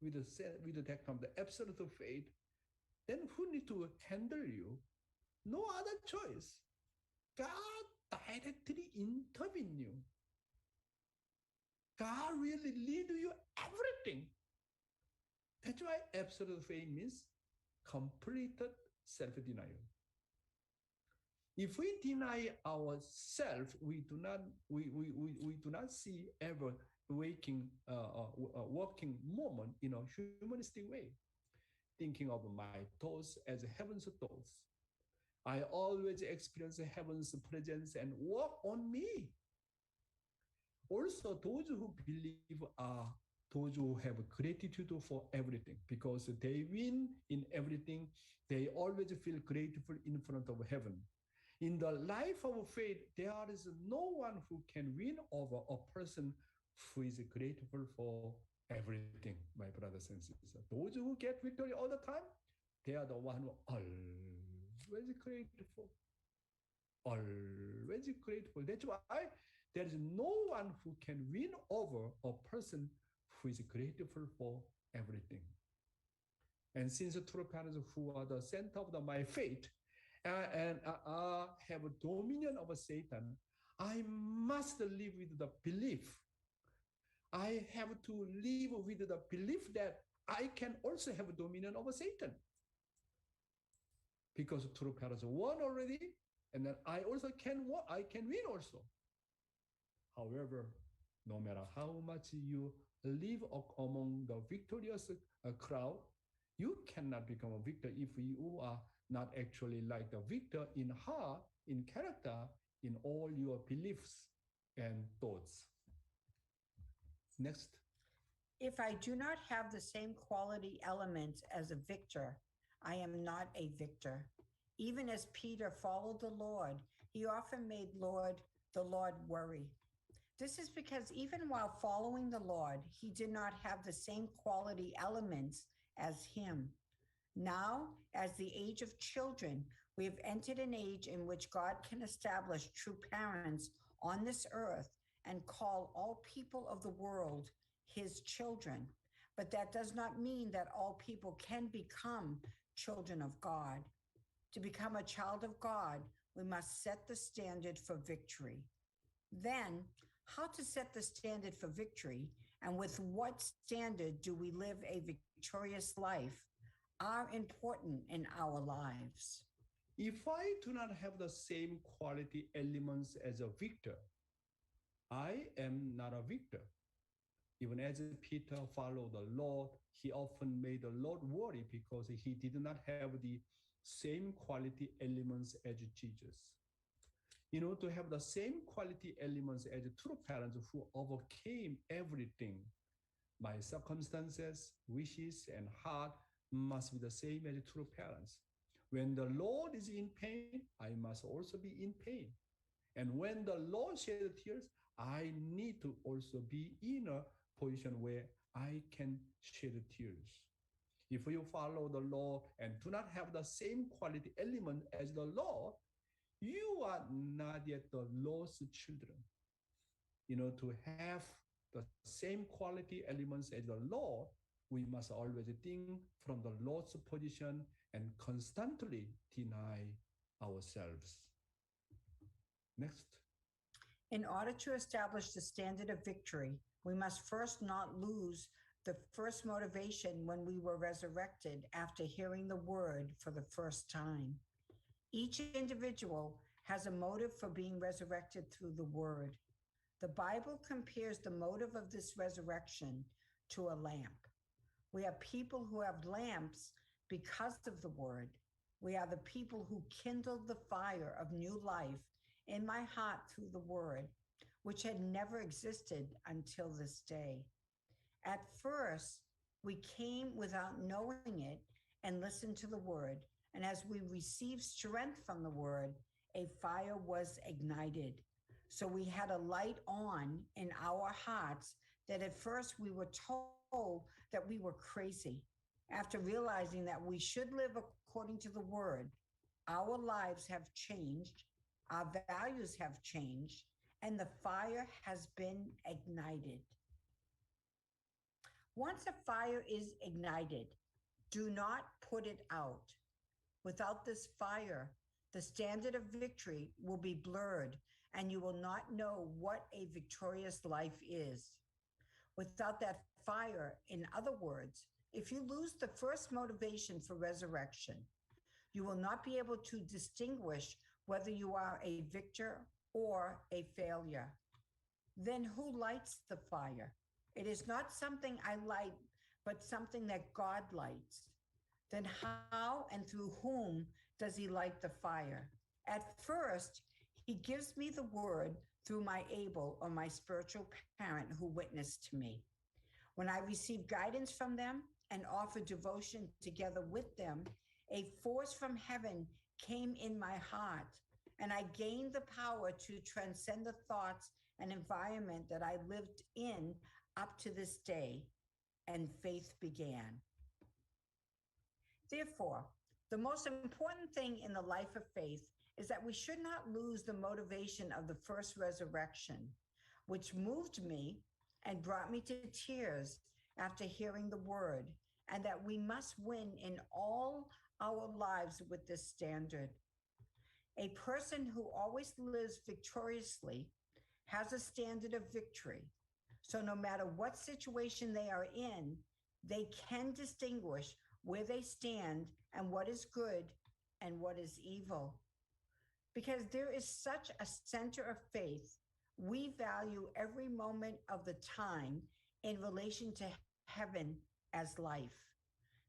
with the kind of the absolute faith, then who need to handle you? No other choice. God directly intervene you. God really lead you everything. That's why absolute faith means completed self-denial. If we deny ourselves, we do not see ever working moment in a humanistic way, thinking of my thoughts as heaven's thoughts. I always experience heaven's presence and work on me. Also, those who believe are those who have gratitude for everything because they win in everything. They always feel grateful in front of heaven. In the life of faith, there is no one who can win over a person who is grateful for everything, my brothers and sisters. Those who get victory all the time, they are the one who always grateful. Always grateful. That's why there is no one who can win over a person who is grateful for everything. And since the true parents who are the center of my faith and have a dominion over Satan, I must live with the belief. I have to live with the belief that I can also have a dominion over Satan. Because true parents won already, and then I also can win also. However, no matter how much you live among the victorious crowd, you cannot become a victor if you are not actually like the victor in heart, in character, in all your beliefs and thoughts. Next. If I do not have the same quality elements as a victor, I am not a victor. Even as Peter followed the Lord, he often made the Lord worry. This is because even while following the Lord, he did not have the same quality elements as him. Now, as the age of children, we have entered an age in which God can establish true parents on this earth and call all people of the world his children. But that does not mean that all people can become children of God. To become a child of God, we must set the standard for victory. Then, how to set the standard for victory and with what standard do we live a victorious life are important in our lives. If I do not have the same quality elements as a victor, I am not a victor. Even as Peter followed the Lord, he often made the Lord worry because he did not have the same quality elements as Jesus. To have the same quality elements as true parents who overcame everything, my circumstances, wishes, and heart must be the same as true parents. When the Lord is in pain, I must also be in pain. And when the Lord shed tears, I need to also be in a position where I can shed tears. If you follow the law and do not have the same quality element as the law, you are not yet the Lord's children. To have the same quality elements as the law, we must always think from the Lord's position and constantly deny ourselves. Next. In order to establish the standard of victory, we must first not lose the first motivation when we were resurrected after hearing the word for the first time. Each individual has a motive for being resurrected through the word. The Bible compares the motive of this resurrection to a lamp. We are people who have lamps Because of the word, we are the people who kindled the fire of new life in my heart through the word, which had never existed until this day. At first, we came without knowing it and listened to the word. And as we received strength from the word, a fire was ignited. So we had a light on in our hearts that at first we were told that we were crazy. After realizing that we should live according to the word, our lives have changed, our values have changed, and the fire has been ignited. Once a fire is ignited, do not put it out. Without this fire, the standard of victory will be blurred, and you will not know what a victorious life is. Without that fire, in other words, if you lose the first motivation for resurrection, you will not be able to distinguish whether you are a victor or a failure. Then who lights the fire? It is not something I light, but something that God lights. Then how and through whom does he light the fire? At first, he gives me the word through my Abel or my spiritual parent who witnessed to me. When I receive guidance from them and offer devotion together with them, a force from heaven came in my heart, and I gained the power to transcend the thoughts and environment that I lived in up to this day, and faith began. Therefore, the most important thing in the life of faith is that we should not lose the motivation of the first resurrection, which moved me and brought me to tears after hearing the word, and that we must win in all our lives with this standard. A person who always lives victoriously has a standard of victory. So no matter what situation they are in, they can distinguish where they stand and what is good and what is evil. Because there is such a center of faith, we value every moment of the time in relation to heaven as life.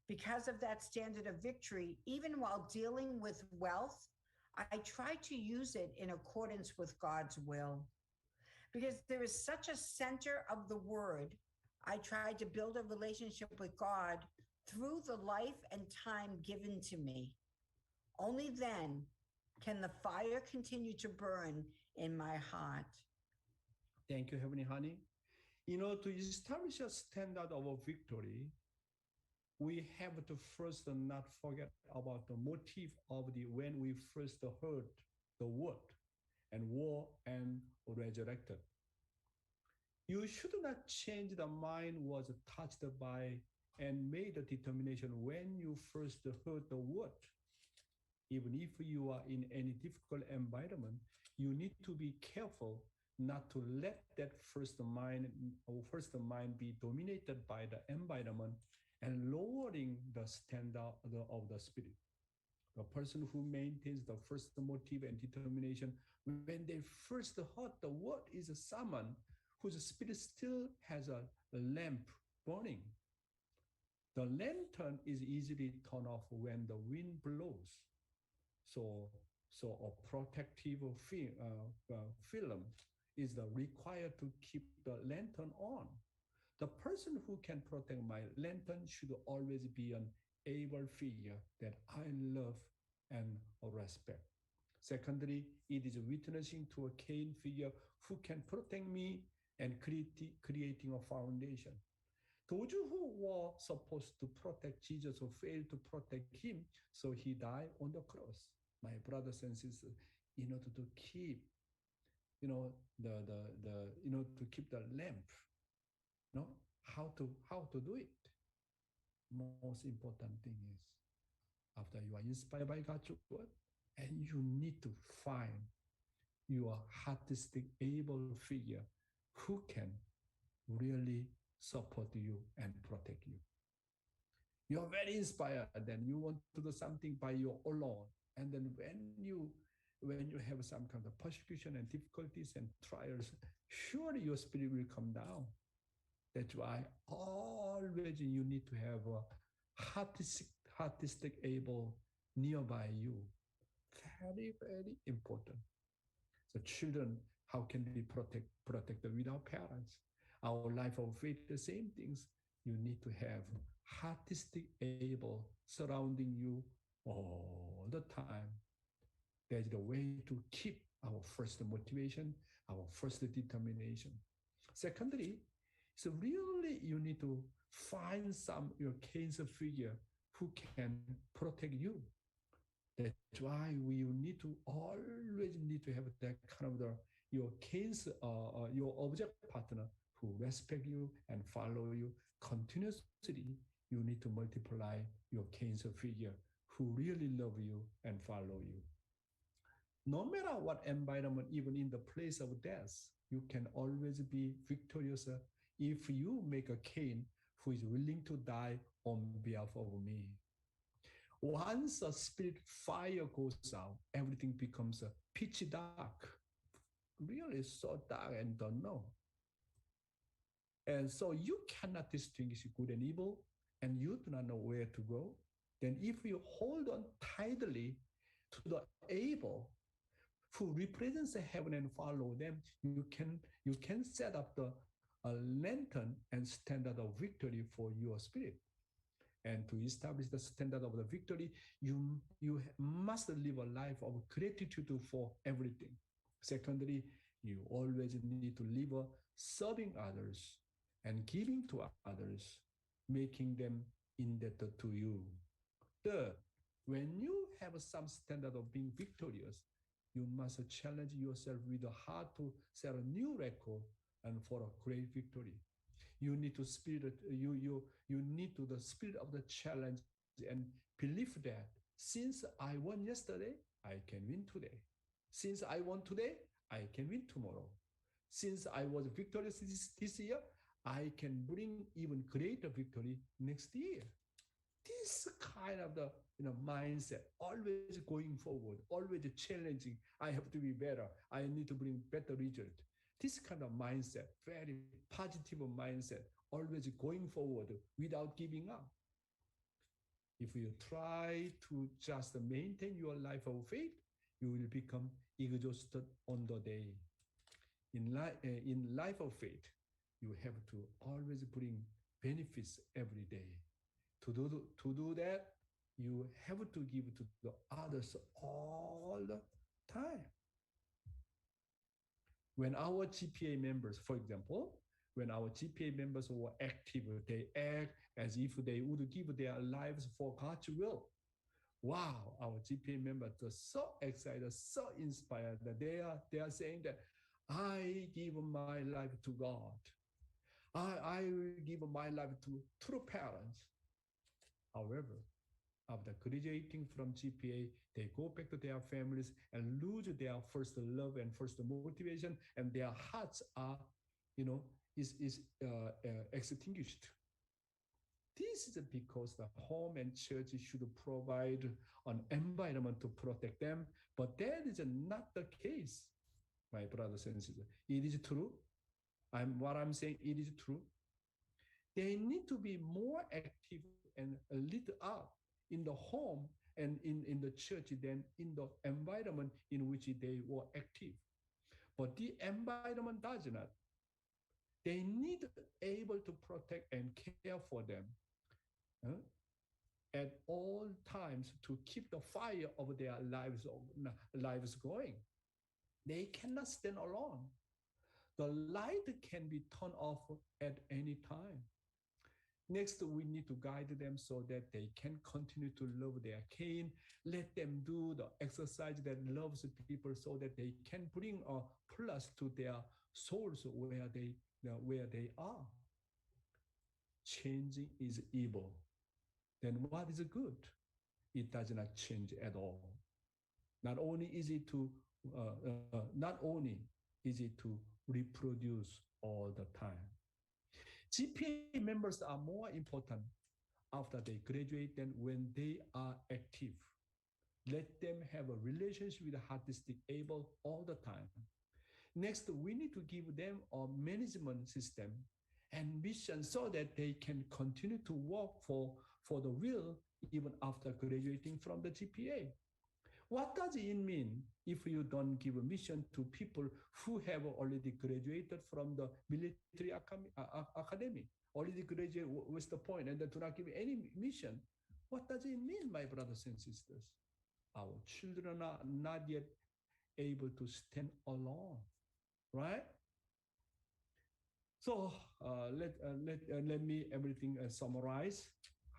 Because of that standard of victory, even while dealing with wealth, I try to use it in accordance with God's will. Because there is such a center of the word, I try to build a relationship with God through the life and time given to me. Only then can the fire continue to burn in my heart. Thank you, Heavenly Honey. To establish a standard of victory, we have to first not forget about the motive of when we first heard the word and were and resurrected. You should not change the mind was touched by and made a determination when you first heard the word. Even if you are in any difficult environment, you need to be careful not to let that first mind be dominated by the environment and lowering the standard of the spirit. The person who maintains the first motive and determination when they first heard the word is someone whose spirit still has a lamp burning. The lantern is easily turned off when the wind blows. So a protective film is required to keep the lantern on. The person who can protect my lantern should always be an able figure that I love and respect. Secondly, it is witnessing to a kind figure who can protect me and creating a foundation. Those who were supposed to protect Jesus failed to protect him, so he died on the cross. My brothers and sisters, to keep, to keep the lamp, how to do it. Most important thing is, after you are inspired by God's word, and you need to find your artistic able figure who can really support you and protect you. You're very inspired, then you want to do something by your alone. And then when you have some kind of persecution and difficulties and trials, surely your spirit will come down. That's why always you need to have a artistic able nearby you. Very, very important. So children, how can we protected without parents? Our life of faith, the same things. You need to have artistic able surrounding you all the time. That's the way to keep our first motivation, our first determination. Secondly, so really you need to find some your cancer figure who can protect you. That's why we need to always need to have that kind of your case, your object partner who respect you and follow you continuously. You need to multiply your cancer figure who really love you and follow you. No matter what environment, even in the place of death, you can always be victorious if you make a Cain who is willing to die on behalf of me. Once a spirit fire goes out, everything becomes pitch dark, really so dark and don't know. And so you cannot distinguish good and evil, and you do not know where to go. Then if you hold on tightly to the able who represents heaven and follow them, you can set up the lantern and standard of victory for your spirit. And to establish the standard of the victory, you must live a life of gratitude for everything. Secondly, you always need to live serving others and giving to others, making them indebted to you. Third, when you have some standard of being victorious, you must challenge yourself with the heart to set a new record and for a great victory. You need to you need to the spirit of the challenge and believe that since I won yesterday, I can win today. Since I won today, I can win tomorrow. Since I was victorious this year, I can bring even greater victory next year. This kind of the mindset, always going forward, always challenging. I have to be better. I need to bring better result. This kind of mindset, very positive mindset, always going forward without giving up. If you try to just maintain your life of faith, you will become exhausted on the day. In life of faith, you have to always bring benefits every day. To do that, you have to give to the others all the time. When our GPA members, for example, when our GPA members were active, they act as if they would give their lives for God's will. Wow, our GPA members are so excited, so inspired that they are saying that I give my life to God. I will give my life to true parents. However, after graduating from GPA, they go back to their families and lose their first love and first motivation, and their hearts are, extinguished. This is because the home and church should provide an environment to protect them, but that is not the case, my brothers and sisters. It is true. What I'm saying, it is true. They need to be more active and lit up in the home and in the church than in the environment in which they were active. But the environment does not. They need able to protect and care for them at all times to keep the fire of their lives going. They cannot stand alone. The light can be turned off at any time. Next, we need to guide them so that they can continue to love their Cain. Let them do the exercise that loves people so that they can bring a plus to their souls where they are. Changing is evil. Then what is good? It does not change at all. Not only is it to reproduce all the time. GPA members are more important after they graduate than when they are active. Let them have a relationship with the artistic able all the time. Next, we need to give them a management system and mission so that they can continue to work for the will even after graduating from the GPA. What does it mean if you don't give a mission to people who have already graduated from the military academy? Already graduated, what's the point? And they do not give any mission. What does it mean, my brothers and sisters? Our children are not yet able to stand alone, right? So let me everything summarize.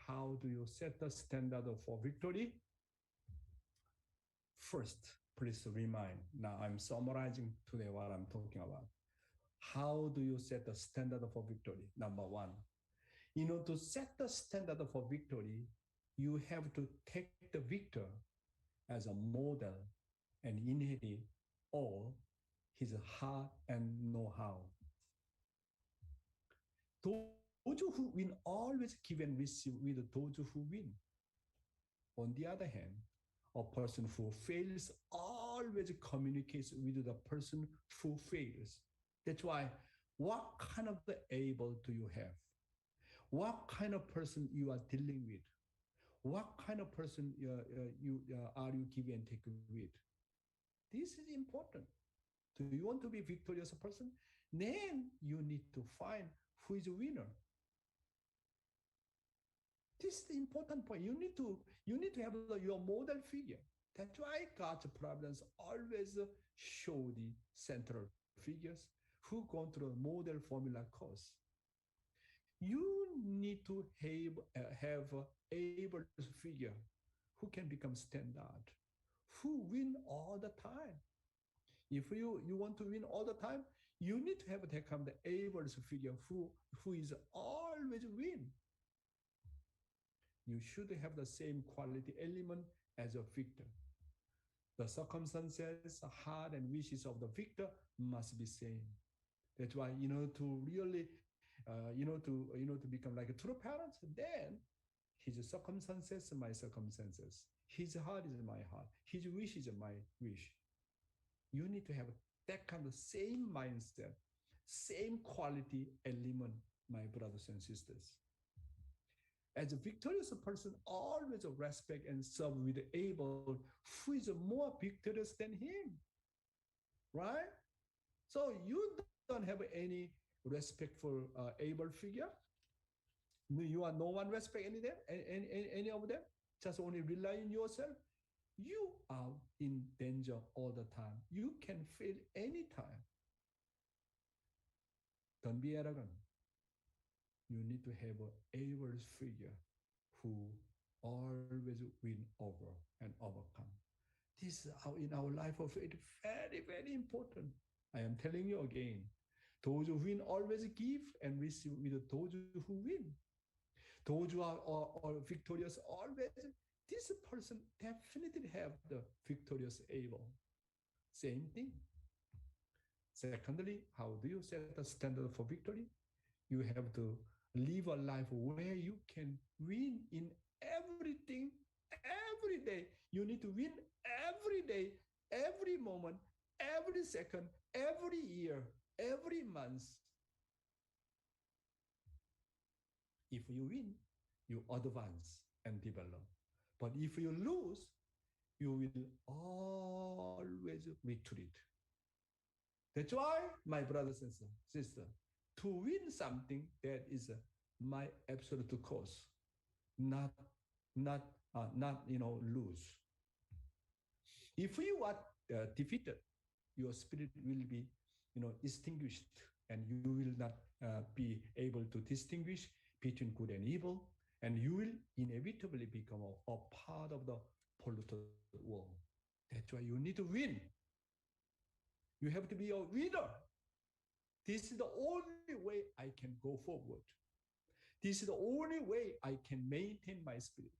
How do you set the standard for victory? First, please remind. Now I'm summarizing today what I'm talking about. How do you set the standard for victory? Number one, to set the standard for victory, you have to take the victor as a model and inherit all his heart and know-how. Those who win always give and receive with those who win. On the other hand, a person who fails always communicates with the person who fails. That's why, what kind of the able do you have? What kind of person you are dealing with? What kind of person are you give and take with? This is important. Do you want to be a victorious person? Then you need to find who is a winner. This is the important point. You need to have your model figure. That's why God's providence always show the central figures who gone through a model formula course. You need to have able figure who can become standard, who win all the time. If you want to win all the time, you need to have become the able figure who is always win. You should have the same quality element as a victor. The circumstances, heart, and wishes of the victor must be same. That's why to really to become like a true parent, then his circumstances, my circumstances. His heart is my heart. His wish is my wish. You need to have that kind of same mindset, same quality element, my brothers and sisters. As a victorious person, always respect and serve with the able who is more victorious than him, right? So you don't have any respect for able figure. You are no one respect any of them. Just only rely on yourself. You are in danger all the time. You can fail anytime. Don't be arrogant. You need to have an able figure who always win over and overcome. This is in our life of faith very, very important. I am telling you again. Those who win always give and receive with those who win. Those who are victorious always, this person definitely have the victorious able. Same thing. Secondly, how do you set the standard for victory? You have to live a life where you can win in everything, every day. You need to win every day, every moment, every second, every year, every month. If you win, you advance and develop. But if you lose, you will always retreat. That's why, my brothers and sisters, to win something, that is my absolute cause, not lose. If you are defeated, your spirit will be extinguished, and you will not be able to distinguish between good and evil, and you will inevitably become a part of the polluted world. That's why you need to win. You have to be a winner. This is the only way I can go forward. This is the only way I can maintain my spirit.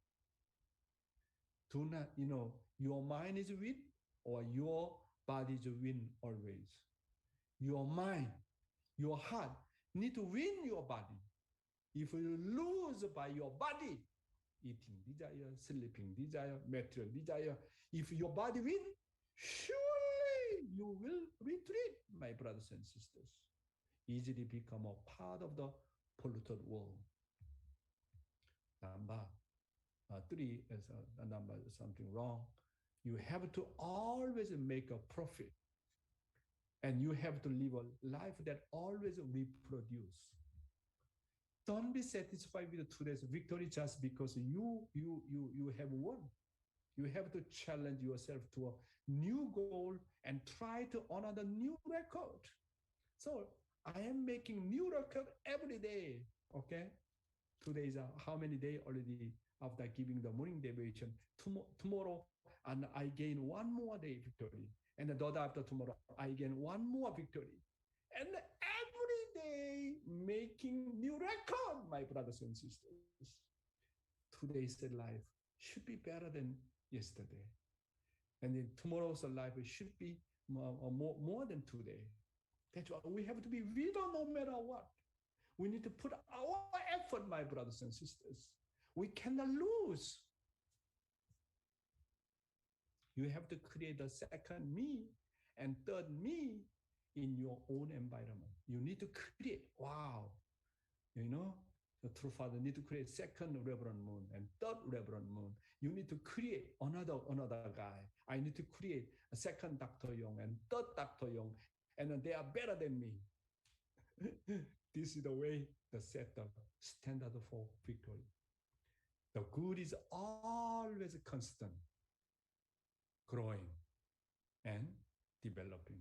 Do not, your mind is win or your body is win always. Your mind, your heart need to win your body. If you lose by your body, eating desire, sleeping desire, material desire, if your body win, surely you will retreat, my brothers and sisters. Easily become a part of the polluted world. Number 3 is a number, something wrong. You have to always make a profit. And you have to live a life that always reproduce. Don't be satisfied with today's victory just because you have won. You have to challenge yourself to a new goal and try to honor the new record. So I am making new record every day. Okay, today is how many days already after giving the morning devotion. Tomorrow, and I gain one more day victory, and the day after tomorrow, I gain one more victory, and every day making new record, my brothers and sisters. Today's life should be better than yesterday, and then tomorrow's life should be more than today. That's why we have to be winner no matter what. We need to put our effort, my brothers and sisters. We cannot lose. You have to create a second me and third me in your own environment. You need to create, wow, you know, the true father need to create second Reverend Moon and third Reverend Moon. You need to create another guy. I need to create a second Dr. Yong and third Dr. Yong, and then they are better than me. This is the way to set the standard for victory. The good is always constant, growing and developing.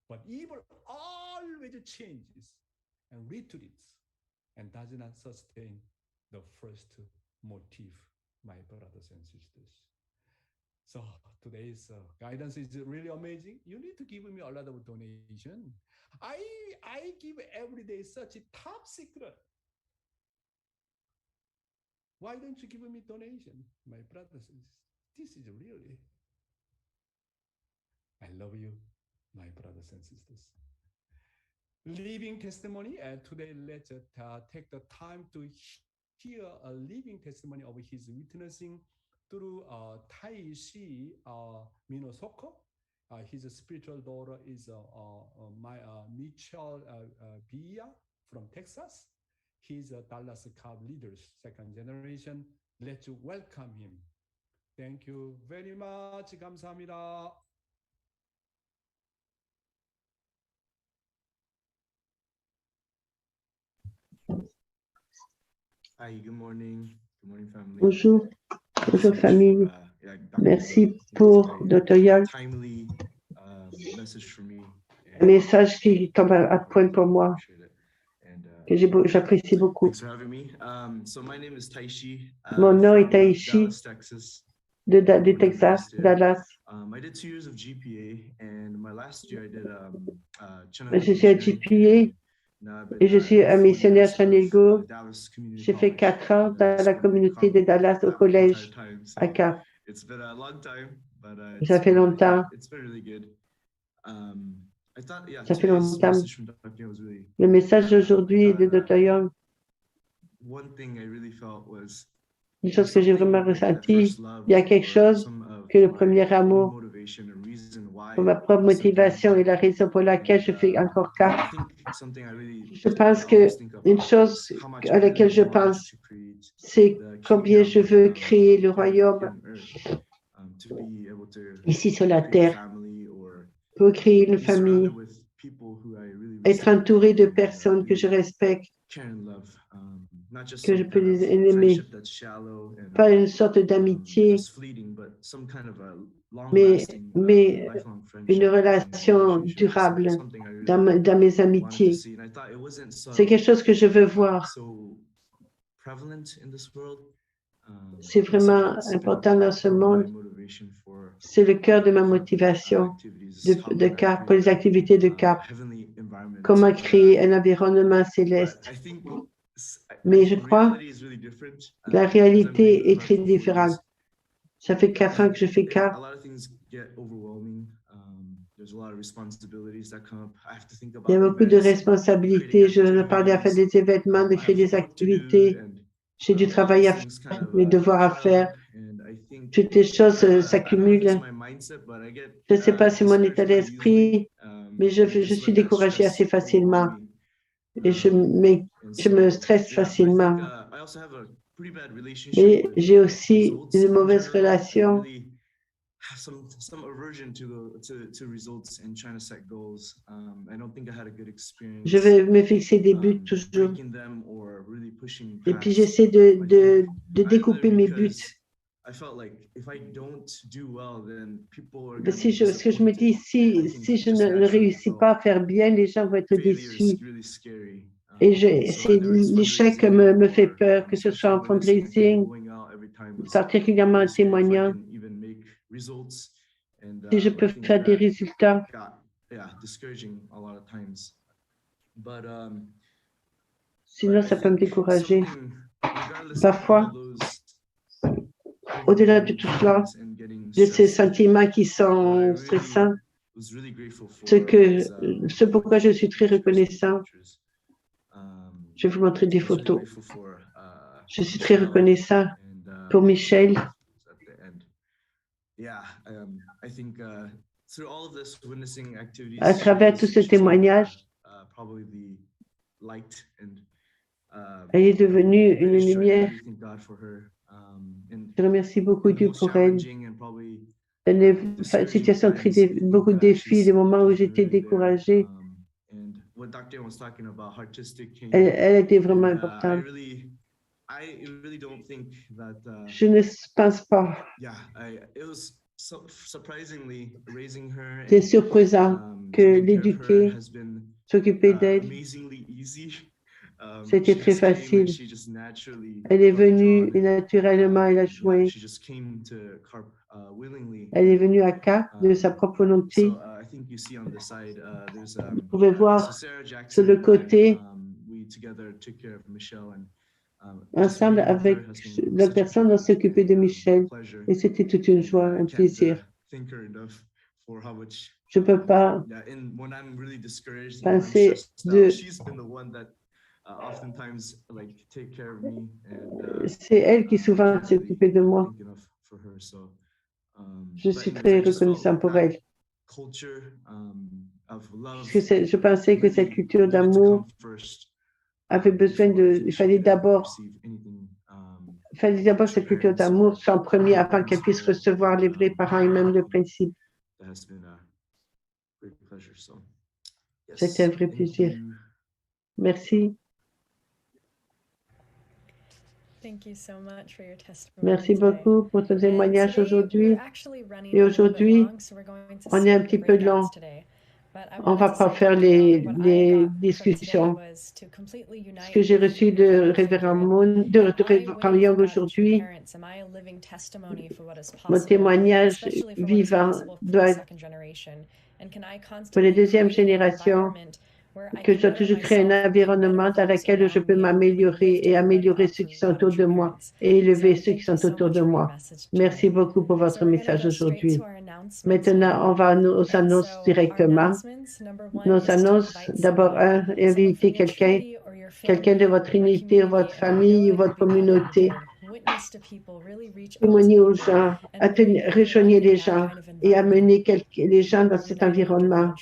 But evil always changes and retreats and does not sustain the first motive, my brothers and sisters. So today's guidance is really amazing. You need to give me a lot of donation. I give every day such a top secret. Why don't you give me donation, my brothers and sisters? This is really, I love you, my brothers and sisters. Living testimony, and today let's take the time to hear a living testimony of his witnessing through Tai Shi Minosoko. His spiritual daughter is Michelle Bia from Texas. He's a Dallas Cub leaders, second generation. Let's welcome him. Thank you very much. 감사합니다. Hi, good morning. Good morning, family. Bonjour, bonjour famille. Merci pour Dr. Yang. Timely message for me. Un message qui tombe à point pour moi, que j'apprécie beaucoup. Thanks for having me. So my name is Taishi. Mon nom est Taishi, Dallas, Texas. de Texas, Dallas. I did 2 years of GPA, and my last year I did Je suis un GPA et je suis un missionnaire Chanego. J'ai fait 4 ans dans la communauté de Dallas au collège à Cap. Ça fait longtemps. Ça fait longtemps. Le message d'aujourd'hui de Dr. Young, une chose que j'ai vraiment ressentie, il y a quelque chose que le premier amour, pour ma propre motivation et la raison pour laquelle je fais encore cas. Je pense que une chose à laquelle je pense, c'est combien je veux créer le royaume ici sur la terre, pour créer une famille, être entouré de personnes que je respecte, que je peux les aimer, pas une sorte d'amitié, mais une relation durable dans mes amitiés. C'est quelque chose que je veux voir. C'est vraiment important dans ce monde. C'est le cœur de ma motivation de CAP, pour les activités de CAP. Comment créer un environnement céleste. Mais je crois que la réalité est très différente. Ça fait 4 ans que je fais CAP. Il y a beaucoup de responsabilités. Je dois parler à faire des événements, de créer des activités. J'ai du travail à faire, mes devoirs à faire. Toutes les choses s'accumulent. Je ne sais pas si mon état d'esprit, mais je suis découragée assez facilement. Et je me stresse facilement. pretty bad relationship Mais with j'ai aussi results une in mauvaise general. I relation. really have some aversion to results and trying to set goals. I don't think I had a good experience. Je vais me fixer des buts toujours. Breaking them or really pushing Et puis past j'essaie my de goal. découper Either mes buts. because I felt like if I don't do well, then people are Mais going to be parce que je me dis, disappointed. si je ne réussis pas à faire bien, les gens vont être Failure is déçus. really scary. Et So either it's l'échec fundraising me fait or, peur, que ce soit en especially witnessing, I think fundraising, going out every time was particulièrement en really scary if I témoignant. can even make results. And Si je I peux think faire des that résultats. got discouraging a lot of times. But Sinon, ça peut me décourager. Parfois, au-delà de tout cela, de ces sentiments qui sont stressants, ce pourquoi je suis très reconnaissant, je vais vous montrer des photos. Je suis très reconnaissant pour Michel. À travers tout ce témoignage, elle est devenue une lumière. Je remercie beaucoup Dieu pour elle. Une situation très beaucoup de défis, des moments où j'étais découragée. Elle était vraiment importante. Je ne pense pas. C'est surprenant que l'éduquer, s'occuper d'elle, c'était très facile. Elle est venue et naturellement, elle a joué. Elle est venue à Cap de sa propre volonté. Vous pouvez voir sur le côté, ensemble avec la personne, on s'occupait de Michel. Et c'était toute une joie, un plaisir. Je ne peux pas penser de... C'est elle qui souvent s'occupait de moi. Je suis très reconnaissant pour elle. Je pensais que cette culture d'amour avait besoin de... Il fallait d'abord que cette culture d'amour soit en premier avant qu'elle puisse recevoir les vrais parents et même le principe. C'était un vrai plaisir. Merci. Merci beaucoup pour ton témoignage aujourd'hui. Et aujourd'hui, on est un petit peu long. On ne va pas faire les discussions. Ce que j'ai reçu de Révérend Moon, de Révérend Yong aujourd'hui, mon témoignage vivant doit être pour les deuxièmes générations, que je dois toujours créer un environnement dans lequel je peux m'améliorer et améliorer ceux qui sont autour de moi et élever ceux qui sont autour de moi. Merci beaucoup pour votre message aujourd'hui. Maintenant, on va aux annonces directement. Nos annonces, d'abord, inviter quelqu'un de votre unité, votre famille, votre communauté. Témoigner aux gens, rejoignez les gens et amener les gens dans cet environnement.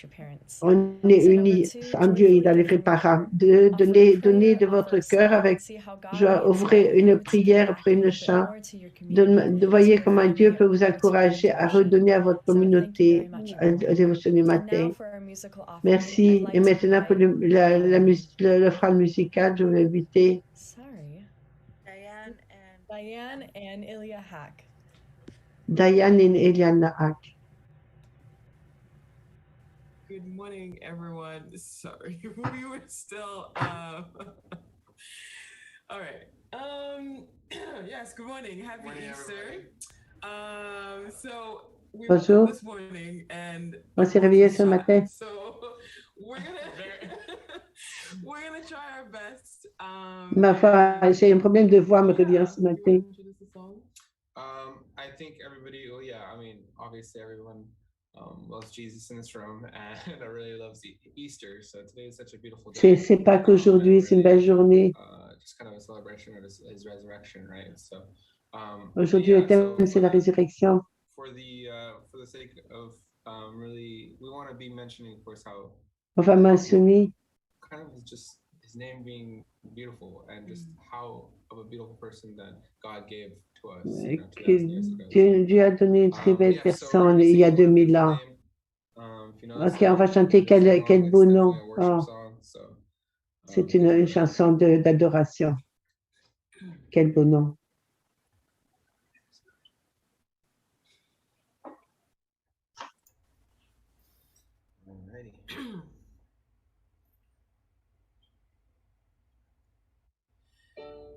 On est unis en Dieu et dans les parents. Donnez de votre cœur avec joie. Ouvrez une prière, ouvrez une chant. Voyez comment Dieu peut vous encourager à redonner à votre communauté à dévotion du matin. Merci. Et maintenant, pour le frère musical, je vais inviter Diane et Eliana Hack. Good morning, everyone. Sorry, we were still. All right. Yes. Good morning. Happy Easter. So we woke up this morning and on s'est réveillé ce matin. So we're gonna try our best. Ma voix, j'ai un problème de voix, me revient ce matin. I think everybody. Oh yeah. I mean, obviously everyone. Loves Jesus in this room, and I really love Easter. So today is such a beautiful day. C'est pas qu'aujourd'hui, c'est une belle journée. Just kind of a celebration of his resurrection, right? So. Aujourd'hui, le thème, c'est la résurrection. For the sake of really, we want to be mentioning, of course, how. On va mentionner. Kind of just his his name being beautiful and just how of a beautiful person that God gave to us, you know, 2,000 years ago. Dieu a donné une très belle personne il y a 2000 ans. Ok, on va chanter quel beau nom. Oh, c'est une chanson d'adoration. Quel beau nom.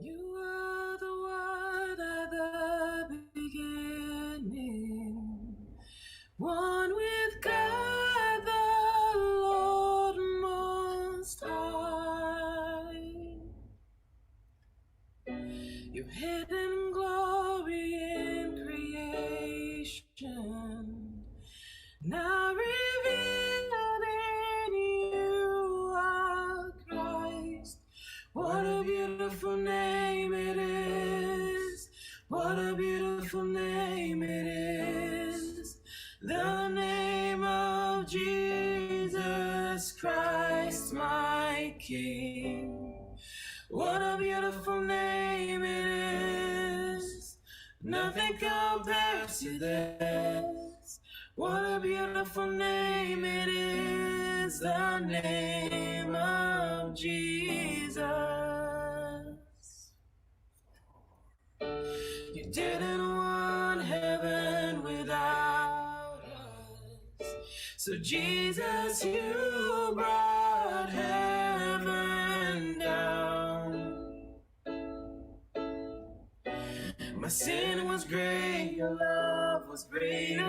You are the Word at the beginning, one with God the Lord Most High. Your hidden glory in creation, now revealed in you are Christ. What a beautiful name it is. What a beautiful name it is. The name of Jesus Christ, my King. What a beautiful name it is. Nothing compares to this. What a beautiful name it is. The name of Jesus. You didn't want heaven without us. So Jesus, you brought heaven down. My sin was great, your love was greater.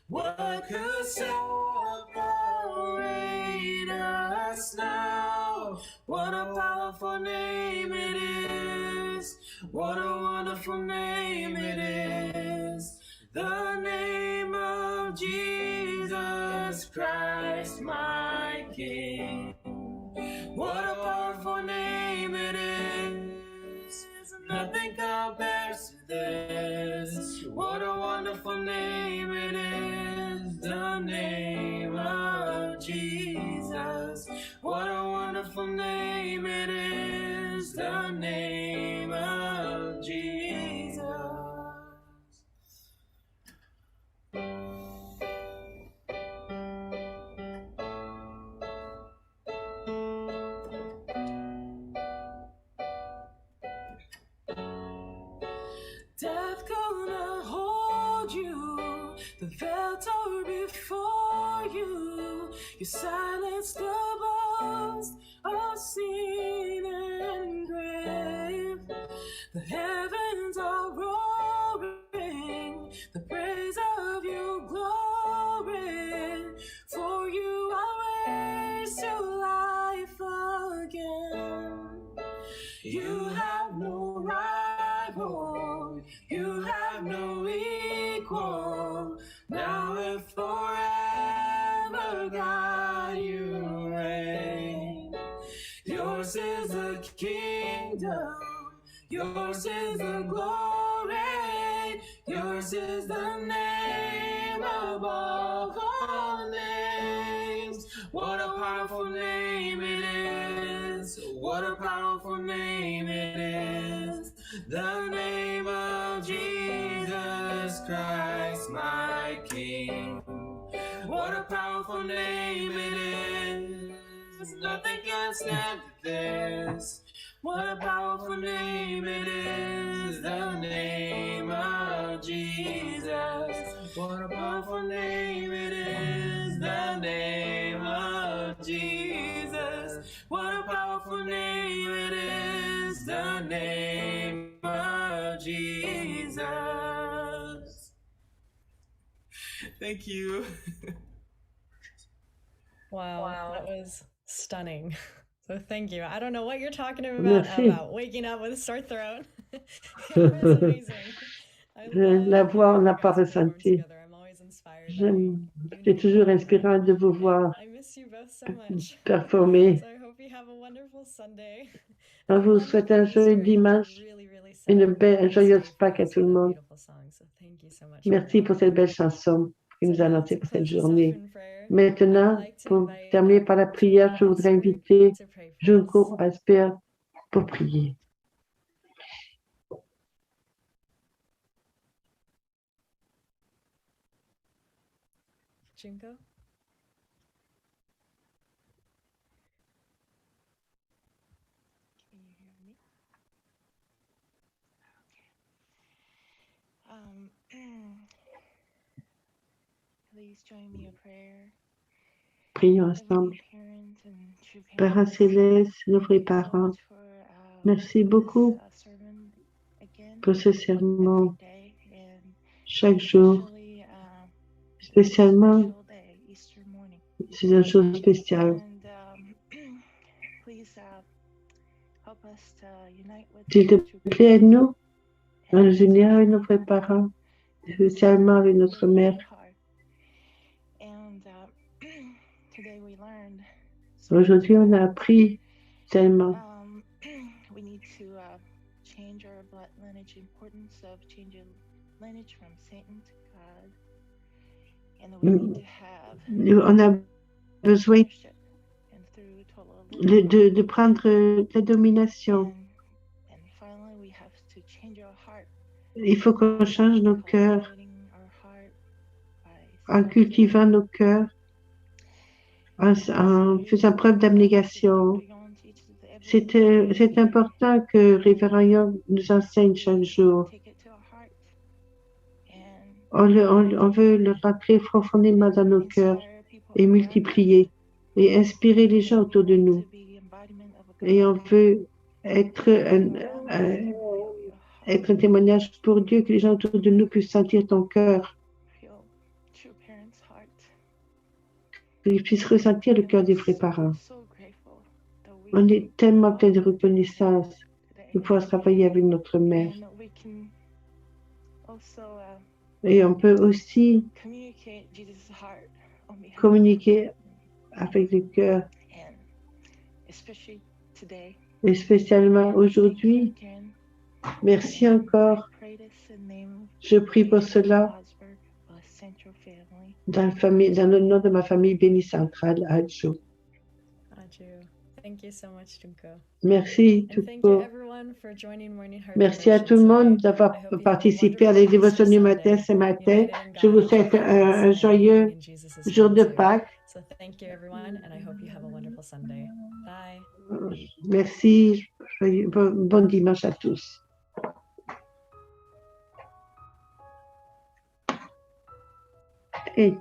What could separate us now? What a powerful name it is. What a wonderful name it is. The name of Jesus Christ, my King. What a powerful name it is. Nothing compares to this. What a wonderful name it is. The name of Jesus. What a wonderful name it is. The name of Jesus. Death gonna hold you, the veil tore before you. You silenced the boast of sin and grave. The heavens are roaring, the praise of your glory. For you are raised to life again. You have no rival, you have no equal. Now and forever, God, you reign. Yours is the kingdom, yours is the glory, yours is the name above all names. What a powerful name it is. What a powerful name it is. The name of Jesus Christ, my King. What a powerful name it is. Nothing can stand this. What a powerful name it is. The name of Jesus. What a powerful name it is. The name of Jesus. What a powerful name it is. The name of Jesus. Thank you. Wow, that was stunning. So thank you. I don't know what you're talking about waking up with a sore throat. It was amazing. La voix, on n'a pas ressenti. C'est toujours inspirant de vous voir performer. On vous souhaite un joyeux dimanche, une joyeuse Pâques à tout le monde. Merci pour cette belle chanson. qu'il nous a annoncé pour cette journée. Maintenant, pour terminer par la prière, je voudrais inviter Junko Asper pour prier. Junko? Can you hear me? Please join me in prayer. Prions ensemble. Père céleste, nos vrais parents, merci beaucoup pour ce sermon chaque jour, spécialement, c'est une chose spéciale. S'il te plaît, aide-nous à nous unir avec nos vrais parents, spécialement avec notre mère. Aujourd'hui, on a appris tellement. On a besoin de prendre la domination. Il faut qu'on change nos cœurs en cultivant nos cœurs, en faisant preuve d'abnégation. C'est important que Révérend Yong nous enseigne chaque jour. On veut le rentrer profondément dans nos cœurs et multiplier et inspirer les gens autour de nous. Et on veut être un témoignage pour Dieu, que les gens autour de nous puissent sentir ton cœur, qu'ils puissent ressentir le cœur des vrais parents. On est tellement plein de reconnaissance de pouvoir travailler avec notre mère. Et on peut aussi communiquer avec le cœur. Et spécialement aujourd'hui, merci encore. Je prie pour cela dans le nom de ma famille bénie centrale, Adjo. Thank you so much, Junko. Merci, Junko. Merci à tout le monde d'avoir participé à la dévotion du matin ce matin. Je vous souhaite un joyeux jour de Pâques. So thank you, everyone, and I hope you have a wonderful Sunday. Bye. Merci. Bon dimanche à tous. Hey.